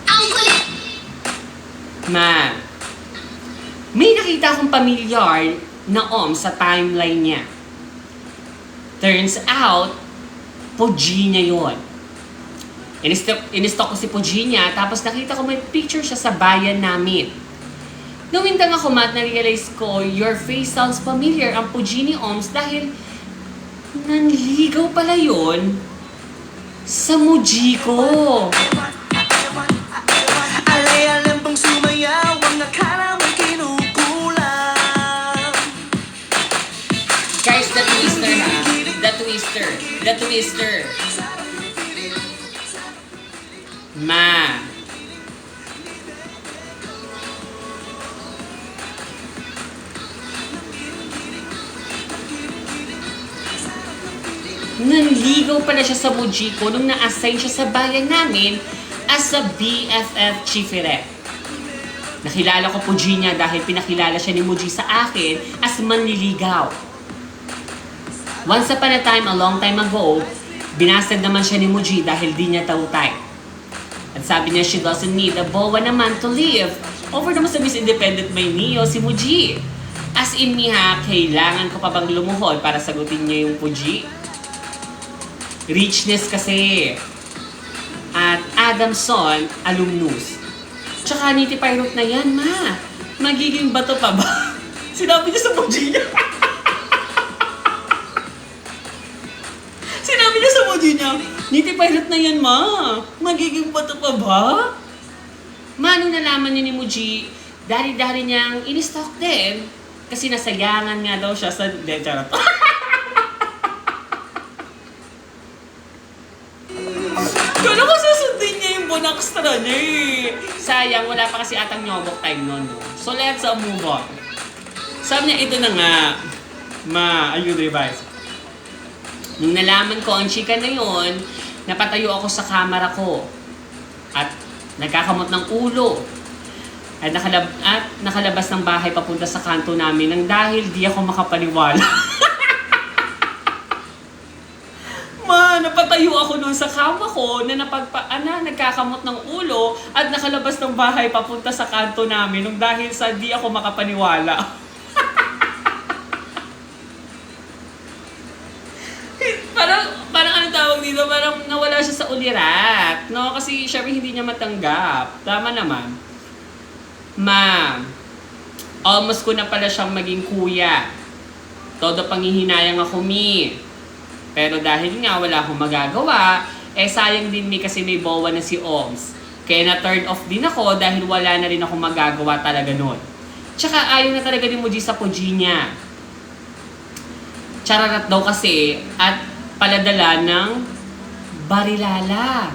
Ang kulit. Ma, may nakita akong pamilyar na sa timeline niya. Turns out, Pugina yun. In-stalk ko si Pugina, tapos nakita ko may picture siya sa bayan namin. Nawindang ako, Matt, na-realize ko, your face sounds familiar, ang Pugini Oms, dahil nanligaw pala yun sa Muji ko. Alay-alam pang sumayaw, ang akala mo'y kinukulang. Guys, the twister ha. The twister. The twister. Ma. Nanligaw pala siya sa Muji ko nung na-assign siya sa bayan namin as a BFF Chieferet. Nakilala ko Pugina dahil pinakilala siya ni Muji sa akin as manliligaw. Once upon a time, a long time ago, binasted naman siya ni Muji dahil di niya type. At sabi niya she doesn't need a bowa naman to live. Over naman sa Miss Independent may Neo si Muji. As in me ha, kailangan ko pa bang lumuhod para sagutin niya yung Puji? Richness kasi. At Adamson, alumnus. Tsaka niti pirate na yan, ma. Magiging bato pa ba? Sinabi niya sa Puji niya. Sinabi niya sa Muji niya, niti pilot na yan, ma. Magiging bato pa ba? Ma, nung nalaman niya ni Muji, dari-dari niyang in-stalk din. Kasi nasayangan nga daw siya sa... Charot. Kala ko susundin niya yung Bonakstra niya eh. Sayang, wala pa kasi atang nyobok time nun. No? So let's move on. Sabi niya, ito na nga. Ma, ayun revise. Nung nalaman ko ang chika na yun, napatayo ako sa kamera ko. At nagkakamot ng ulo. At nakalabas ng bahay papunta sa kanto namin nang dahil di ako makapaniwala. Ma, napatayo ako nun sa kama ko na nagkakamot ng ulo at nakalabas ng bahay papunta sa kanto namin nung dahil sa di ako makapaniwala. Parang ano tawag dito, parang nawala siya sa ulirat, no? Kasi syempre hindi niya matanggap. Tama naman. Ma, almost ko na pala siyang maging kuya. Todo panghihinayang ako, mi. Pero dahil nga wala akong magagawa, sayang din mi kasi may bowa na si Oms. Kaya na-turn off din ako dahil wala na rin akong magagawa talaga nun. Tsaka ayaw na talaga ni Muji sa Puji niya. Chararat daw kasi at paladala ng barilala.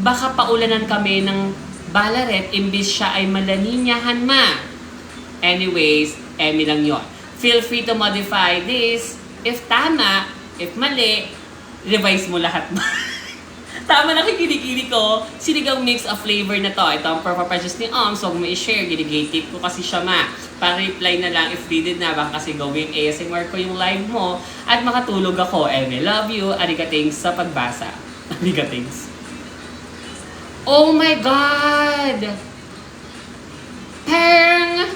Baka paulanan kami ng balaret imbis siya ay malaninyahan, ma. Anyways, emi lang yon. Feel free to modify this. If tama, if mali, revise mo lahat, ma. Tama na kikilikili ko. Sinigang mix of flavor na to. Ito ang purpose ni Oms. Huwag mo i-share. Ginigate ko kasi siya, ma. Pa-reply na lang if needed na. Baka kasi gawin ASMR ko yung live mo. At makatulog ako. And I love you. Arigatings sa pagbasa. Arigatings. Oh my God! Parang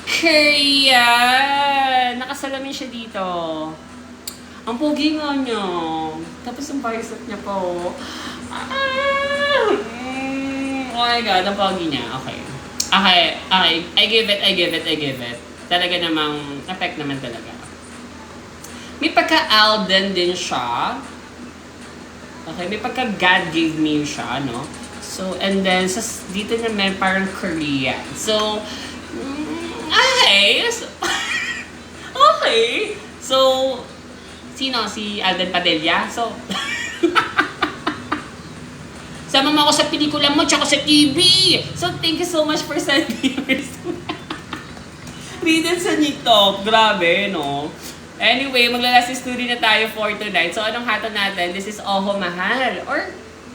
Korean! Nakasalamin siya dito. Ang pogi nga niya. Tapos yung bicep niya po. Oh my God, ang pogi niya. Okay. I give it. talaga namang effect naman talaga. May pagka-Alden din siya. Okay, may pagka-God gave me siya, no? So, and then, dito naman parang Korean. So, okay. Okay. So, sino? Si Alden Padilla? So, sama mo ako sa pelikula mo, tsaka sa TV. So, thank you so much for sending your read sa TikTok. Grabe, no? Anyway, maglalast story na tayo for tonight. So, anong haton natin? This is Oho Mahal. Or,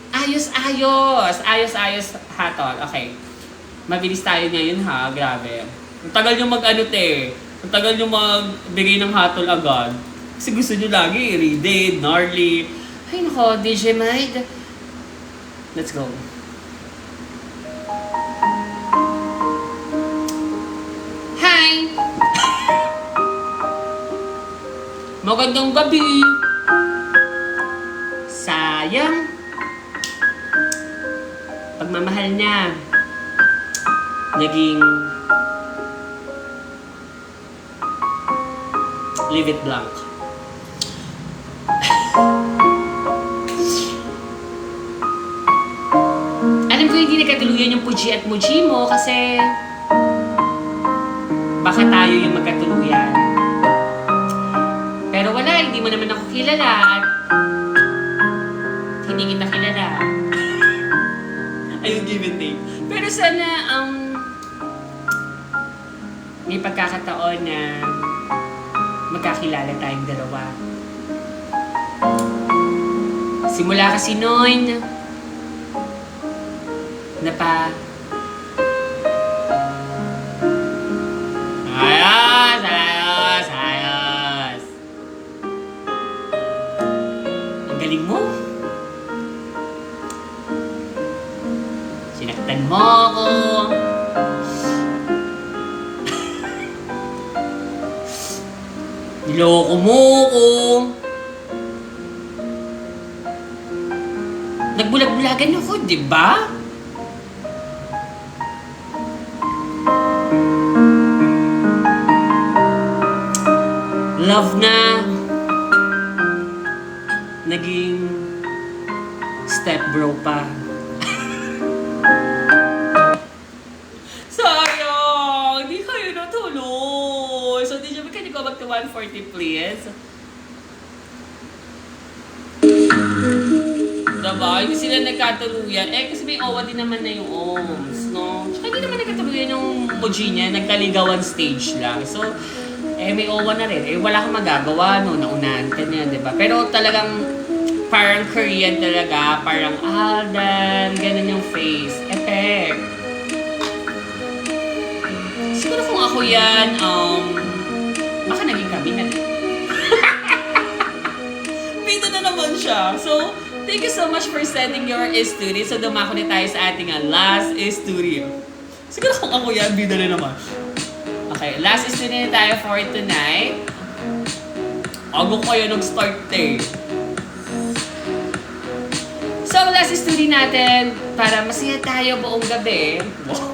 ayos-ayos. Ayos-ayos haton. Okay. Mabilis tayo ngayon, ha? Grabe. Ang tagal nyo mag-ano, te. Ang tagal nyo magbigay ng hatol agad. Kasi gusto nyo lagi, read it, gnarly. Ay, nako, DJ Mide. Let's go. Hi! Magandang gabi! Sayang. Pagmamahal niya, naging leave it blank. Alam ko hindi nagkatuluyan yung Puji at Muji mo kasi baka tayo yung magkatuluyan. Pero wala, hindi mo naman ako kilala at hindi kita kilala. Ayun, give and take. Pero sana, may pagkakataon na magkakilala tayong dalawa. Simula kasi noon, ayos! Ang galing mo. Sinaktan mo ako. Niloko mo ako. Nagbulag-bulagan ako, di ba? Love na naging stepbro pa. Sayang! Di kayo natuloy. So, DJ, can you go back to 140, please? Diba? Hindi sila nagkatuluyan. Eh, kasi may OWA din naman na yung OMS, no? Tsaka hindi naman nagkatuluyan yung Muji niya. Nagkaligawan stage lang. So, may OWA na rin. Wala kang magagawa, no? Naunahan ka niya, diba? Pero talagang parang Korean talaga. Parang Alden. Ganun yung face. Effect. Siguro kung ako yan, baka naging kami na. Bida na naman siya. So, thank you so much for sending your story. So, dumako na tayo sa ating last story. Siguro kung ako yan, bida na naman. Okay, last story na tayo for tonight. Ako kayo nag-start eh. So, last story natin, para masaya tayo buong gabi. Wow.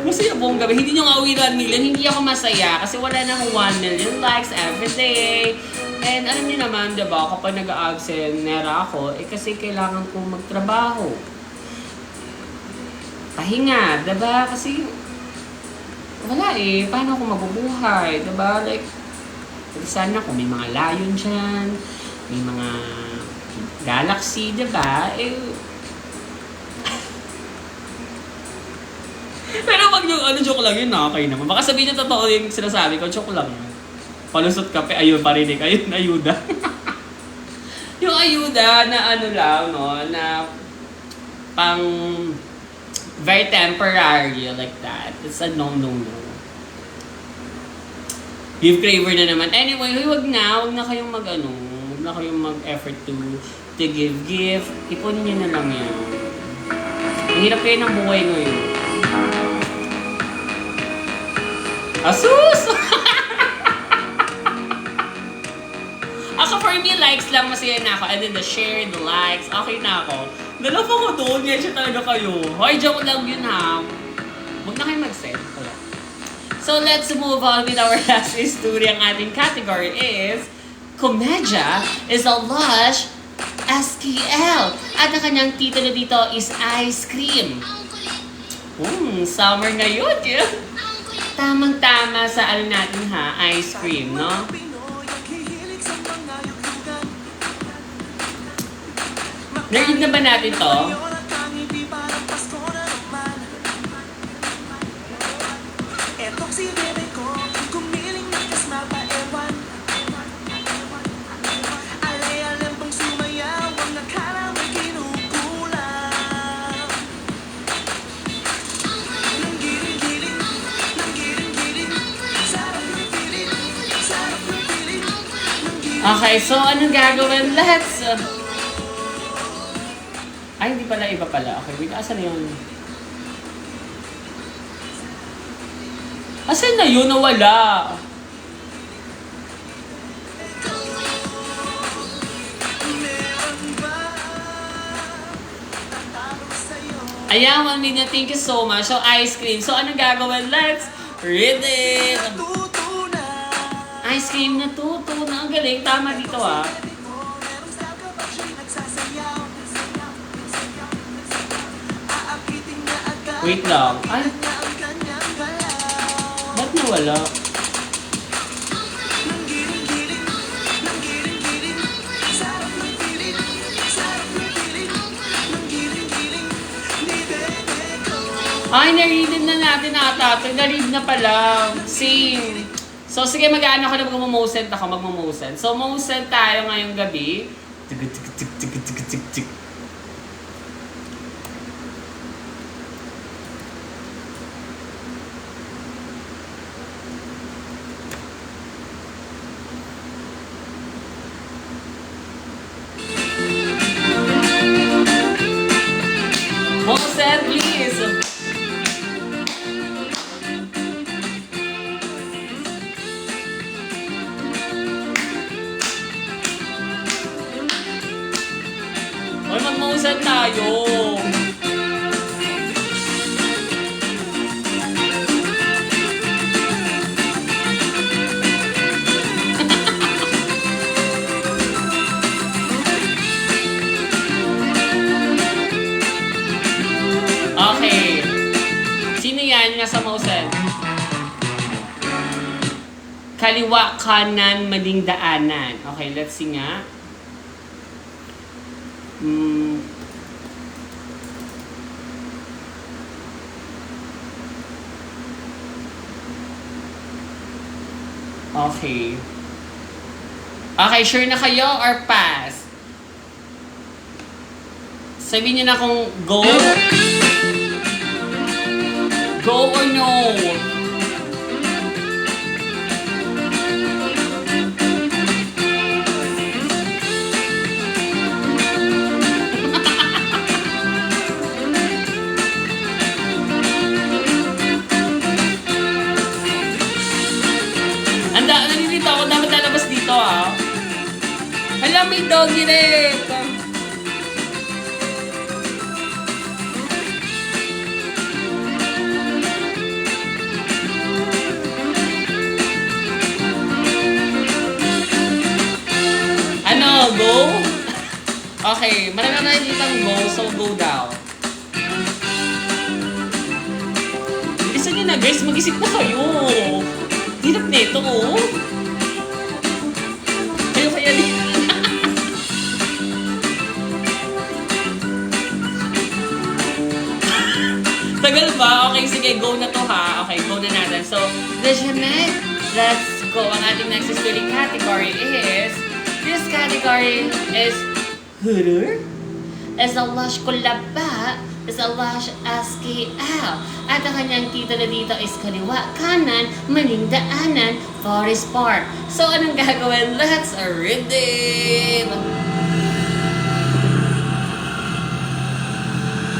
Masaya buong gabi. Hindi nyo nga uwi 1 million, hindi ako masaya kasi wala na akong 1 million likes every day. And alam niyo naman, diba, kapag nag-absent, nera ako, kasi kailangan kong magtrabaho. Pahinga, diba? Kasi wala eh, paano ako mabubuhay, diba? Like, sana kung may mga lion dyan, may mga galaxy, diba? Pero wag yung joke lang yun, okay naman. Baka sabihin nyo totoo yung sinasabi ko, joke lang yun. Palusot kape, ayun, parinig, ayun, ayuda. Yung ayuda na lang, no, na pang very temporary, like that. It's a no. Give craver na naman. Anyway, wag na kayong wag na kayong mag-effort to give. Ipunin nyo na lang yan. Ang hirap kayo ng buhay ngayon. Asus! Ako for me, likes lang, masaya na ako. And then the share, the likes, okay na ako. Nalove ako doon, yan siya talaga kayo. Hoy, joke lang yun ha. Huwag na kayo mag-send. So let's move on with our last story. Ang ating category is Komedya is a lush SKL. At ang kanyang titulo dito is Ice Cream. Summer ngayon. Yeah. Tamang-tama sa ano natin ha, ice cream, no? Narinig na ba natin to? Etong si bebe ko, gumiling ng kasmapa ewan. Alay-alam pang sumayaw, ang akala may kinukulang. Nang giling-giling, sarap ng piling, sarap ng piling. Okay, so anong gagawin? Let's... Ay, hindi pala, iba pala. Okay, wait, asan na yun? Asan na yun? Nawala. Ayan, 1 million. Thank you so much. So, ice cream. So, anong gagawin? Let's read it. Ice cream na tuto na. Ang galing. Tama dito ah. Wait lang. Ay. Ba't nawala? Ay, na-read na natin ata. Na-read na pala. Same. So, sige, mag-ano ako na mag-momosent ako. Mag-momosent. So, momosent tayo ngayong gabi. Tik. Momosent, please. Hoy, mag-momosent tayo. Okay. Sino yan nasa Mosen? Kaliwa, kanan, maling daanan. Okay, let's see nga. Okay. Okay, sure na kayo or pass? Sabihin niyo na kung go. Go or no? Nalilito ako. Dapat lalabas dito ah. Hala, may doggy rin. Ano, go? Okay, marami na nakikita ang go, so go daw. Isa nyo na guys, mag-isip na kayo. Hirap nito, oh. Kayo kaya din. Tagal ba? Okay, sige, go na to ha. Okay, go na natin. So, let's go. Ang ating next study category is, this category is horror, is a lush kulaba, is a lush SKL. At ang kanyang titulo dito is kaliwa, kanan, maling daanan, Forest Park. So, anong gagawin? Let's read it!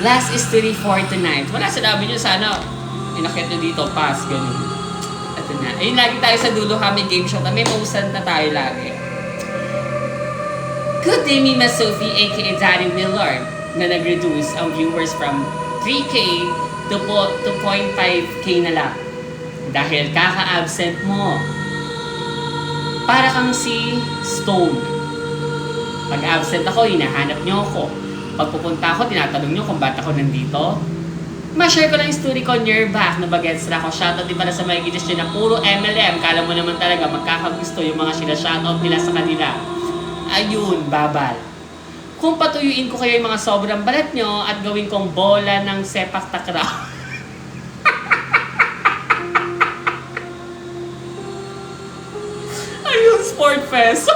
Last is 34 tonight. Wala, sinabi nyo sana, inakit nyo dito, pass, ganun. Ito na. Ayun, lagi tayo sa dulo ha, may game show. May mausan na tayo lagi. Good day, Mima Sophie, aka Daddy Willard, na nag-reduce ang viewers from 3K to 2.5K na lang. Dahil kaka-absent mo. Para kang si Stone. Pag absent ako, hinahanap niyo ako. Pag pupunta ako, tinatanong niyo kung ba't ako nandito. Ma-share ko lang yung story ko near back na bagets na ako. Shoutout din pala sa mga ginis nyo na puro MLM. Kala mo naman talaga magkakagusto yung mga sila-shoutout nila sa kanila. Ayun, babal. Kung patuyuin ko kayo yung mga sobrang balat nyo at gawin kong bola ng sepak takraw. Ayun, sport fest.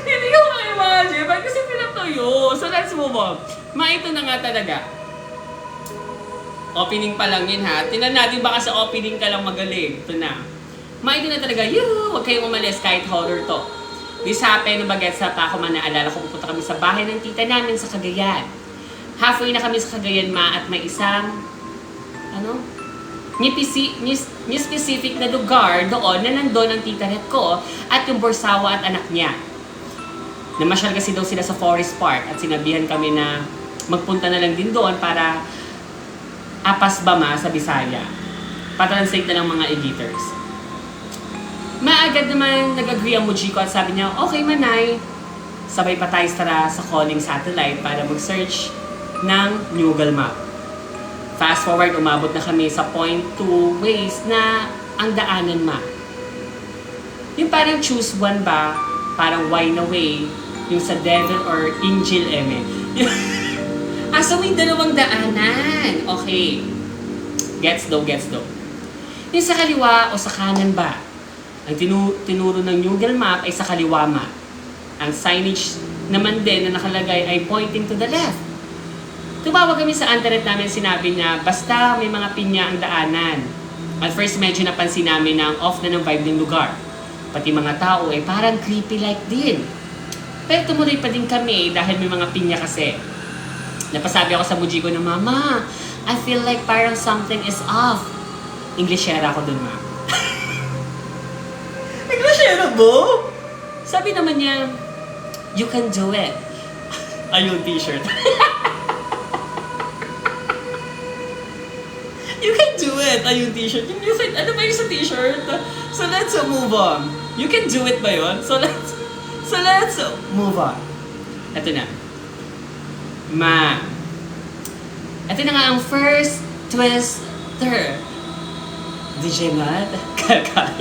Hindi ko ma-imagine. Ba't kasi pinatuyo? So let's move on. Ito na nga talaga. Opening pa lang yun ha. Tingnan natin baka sa opening ka lang magaling. Ito na. Ito na talaga. Yoo! Huwag kayong umalis kahit horror to. This happened nung bagets na pa ako man naalala ko pupunta kami sa bahay ng tita namin sa Cagayan. Halfway na kami sa Cagayan at may isang ni specific na lugar doon na nandun ang tita net ko at yung borsawa at anak niya. Namasyal kasi daw sila sa Forest Park at sinabihan kami na magpunta na lang din doon para apas bama sa Bisaya. Patranslate na lang mga editors. Maagad naman nag-agree ang Muji ko at sabi niya, okay manay, sabay pa tayo sa calling satellite para mag-search ng Google Map. Fast forward, umabot na kami sa point 2 ways na ang daanan yung parang choose one ba, parang why na way, yung sa devil or angel so may dalawang daanan. Okay. Gets daw. Yung sa kaliwa o sa kanan ba? Ang tinuro ng Google Map ay sa kaliwa Ang signage naman din na nakalagay ay pointing to the left. Tumawag kami sa internet namin, sinabi niya, basta may mga pinya ang daanan. At first medyo napansin namin na ang off na ng vibe ng lugar. Pati mga tao ay parang creepy like din. Pero tumuloy pa din kami dahil may mga pinya kasi. Napasabi ako sa Muji ko na, Mama, I feel like parang something is off. Englishera ako dun, Ma. Englishera mo? Sabi naman niya, you can do it. Ayun, t-shirt. You can do it. Ayun, t-shirt. Ano ba yung sa t-shirt? So let's move on. You can do it ba yun? So let's move on. Ito na. Ito na nga ang first twister. DJ Mad. Kakal.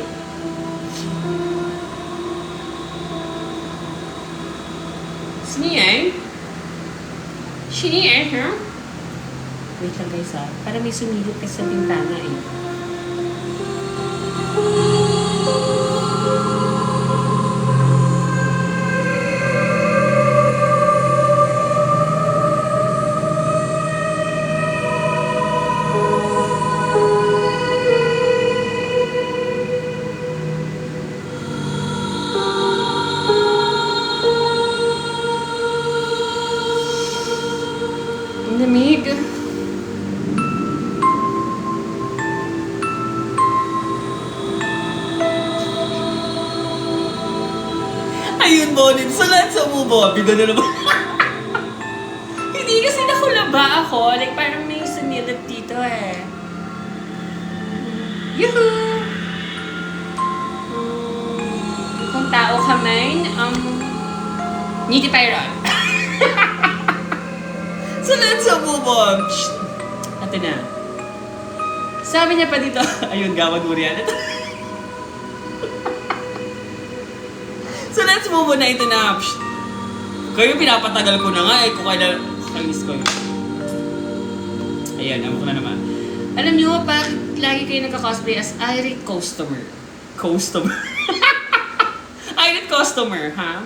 Siniye? Ha? Wait lang guys ha. Parang may sumilip kasi sa bintana Ang lamig. Ayun, Bonin. So, let's move on. Bigo na naman. Hindi kasi nakulaba ako. Like, parang may sumilip dito Yuhuu! Kung tao ka man, Niti Pyron. So, let's move on. Ito na. Sabi niya pa dito, ayun, gawad Urian. So, let's move on na ito na. Kayo, pinapatagal ko na nga kung kailan, kainis ko yun. Ayan, alam ko na naman. Alam niyo, bakit lagi kayo nagka-cosplay as irate customer? Irate customer, ha?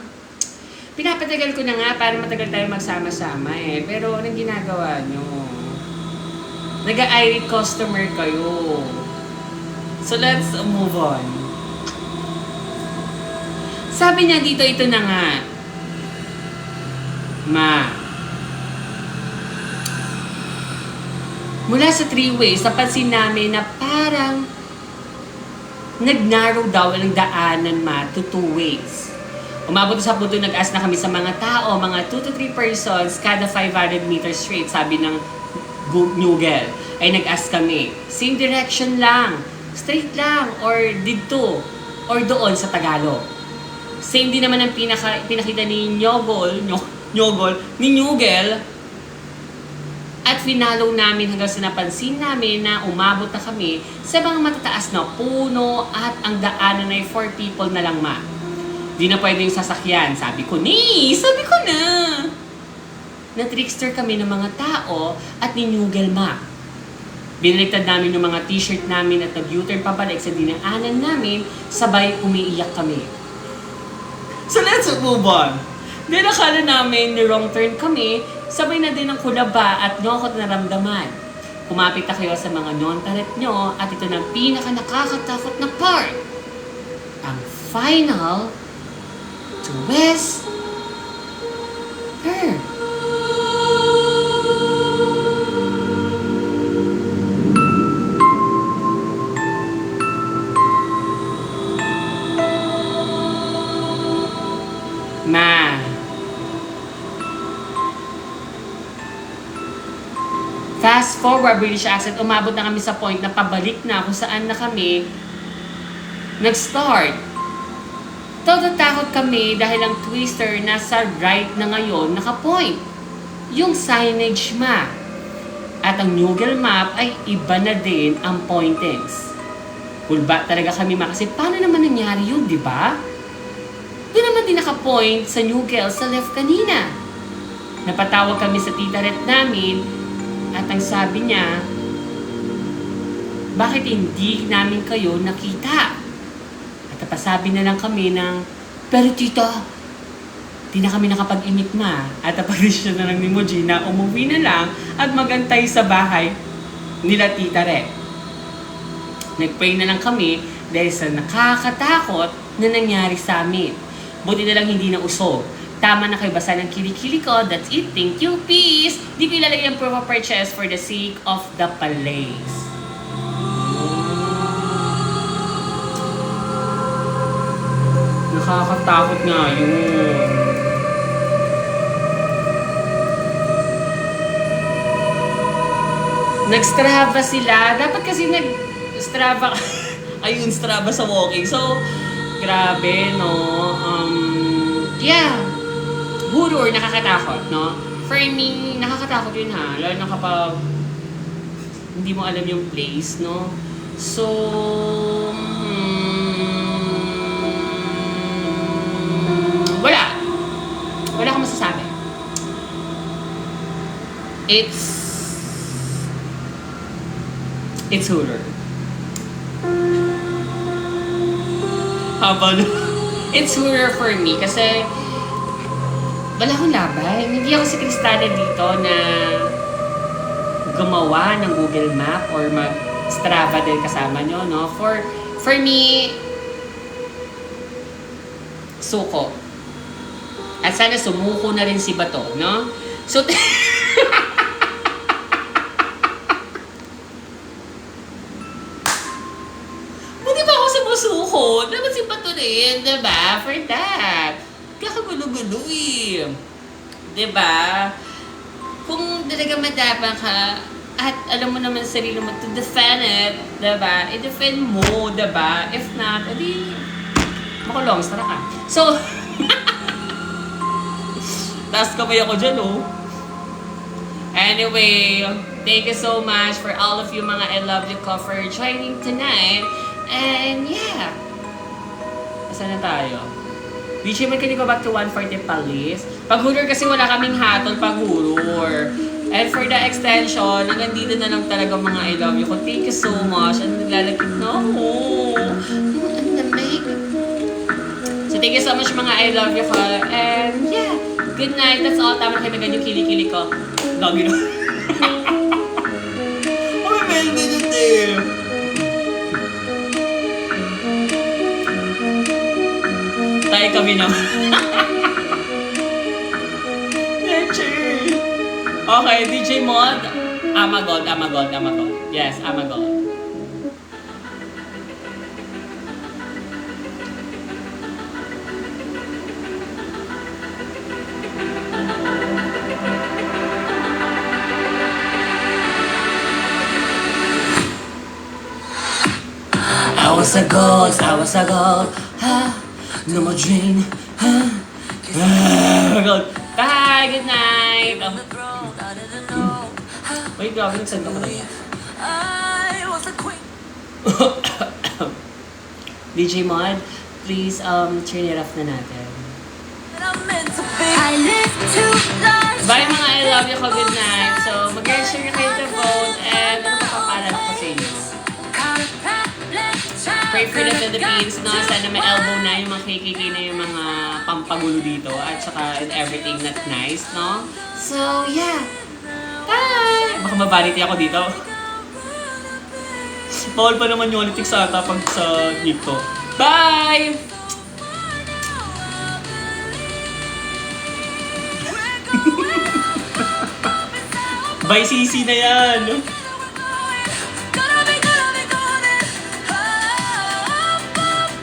Pinapatagal ko na nga para matagal tayo magsama-sama Pero anong ginagawa nyo? Nag-irate customer kayo. So let's move on. Sabi niya dito, ito na nga. Mula sa 3 ways, napansin namin na parang nag-narrow daw ang daanan to 2 ways. Umabot sa punto, nag-ask na kami sa mga tao, mga 2 to 3 persons, kada 500 meters straight, sabi ng Google. ay nag-ask kami, same direction lang, straight lang, or dito, or doon sa Tagalog. Same din naman ang pinakita ni Nyogol, ni Nugel, at finalo namin hanggang sa napansin namin na umabot na kami sa mga matataas na puno at ang daanan ay 4 people na lang ma. Di na pwede yung sasakyan. Sabi ko na. Na-trickster kami ng mga tao at ni Nugel ma. Binaliktad namin yung mga t-shirt namin at nag-U-turn pabalik sa dinaanan namin, sabay umiiyak kami. So let's move on. Then akala namin ni wrong turn kami, sabay na din ang kulaba at nokot na ramdaman. Kumapit na kayo sa mga non-taret nyo at ito na ang pinaka-nakakatakot na part. Ang final twist. Her. Ma. Fast forward, British accent, umabot na kami sa point na pabalik na kung saan na kami nag-start. Todo takot kami dahil ang twister nasa right na ngayon naka-point. Yung signage ma. At ang Google Map ay iba na din ang pointings. Kulba talaga kami ma kasi paano naman nangyari yun, di ba? Doon naman din naka-point sa Google sa left kanina. Napatawag kami sa tita Ret namin at ang sabi niya, bakit hindi namin kayo nakita? At napasabi na lang kami ng, pero tita, di na kami nakapag-imik ma. At napag-desisyon na lang ni Moji na umuwi na lang at magantay sa bahay nila tita Ret. Nag-pray na lang kami dahil sa nakakatakot na nangyari sa amin. Buti na lang hindi na usog. Tama na kayo basa ng kilikili ko. That's it. Thank you. Peace. Di ko ilalagay ang proof of purchase for the sake of the place. Nakakatakot nga yun. Nag-Strava sila. Dapat kasi nag-Strava. Ayun, Strava sa walking. So, grabe, no? Yeah. Horror, nakakatakot, no? For me, nakakatakot yun ha. Lalo na kapag hindi mo alam yung place, no? So, wala. Wala akong masasabi. It's horror. Habang it's horror for me kasi wala akong laban. Hindi ako si Kristana dito na gumawa ng Google Map or mag-Strava din kasama nyo, no? For me, suko. At sana sumuko na rin si Bato, no? So, buti ba ako sumusuko? Dapat si Bato rin, diba? For that. Kakagulo-gulo eh. Diba? Kung talaga matapang ka, at alam mo naman sa sarili mo to defend it, diba? I-defend mo, diba? If not, edi, makulong, tara ka. So, taas kamay ako dyan, oh. Anyway, thank you so much for all of you mga I love you ko for joining tonight. And yeah, saan na tayo? DJ, can you go back to 140 Palace? Pag-horror kasi wala kaming hatol pag-horror. And for the extension, hanggang dito na lang talaga mga I love you ko. Thank you so much. Ano naglalagit na ako? Ano namig? So thank you so much mga I love you ko. And yeah, good night. That's all. Tama na kayo magandang kili-kili ko. Love you. Oh, may minute eh. Tayo kami na. Okay, DJ Mod. Amagod. Yes, Amagod. was a gold, ha, no more dream, ha, gold. Bye, good night. Wait, grabe, nagsend ako na yan. I was a queen. DJ Mod, please turn it off na natin. I'm meant to be. I live to love. Bye mga I love you ko, good night. So mag-share kayo to vote and ano pa papalala ko sa inyo. Pray for the Philippines, no? Sana may elbow na yung mga KKK na yung mga pampagulo dito at saka everything not nice, no? So, yeah. Bye! Baka mabaniti ako dito. Bawal pa naman yung politics ata pag sa dito. Bye! Bye, CC na yan!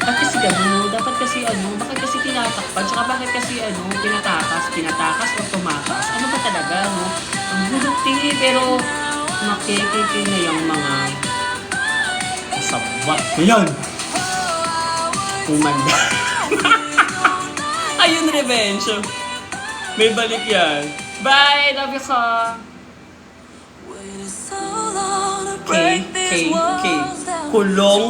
Bakit kasi gano'n? Dapat kasi bakit kasi tinatakpan? Tsaka bakit kasi tinatakas o tumakas? Ano ba talaga, no? Ang guguti, pero makikiki na yung mga kasabwat ko yan! Kumanda. Ayun, revenge. May balik yan. Bye! Love you ka! Waited so long to K, break K, these K. walls down. Kulong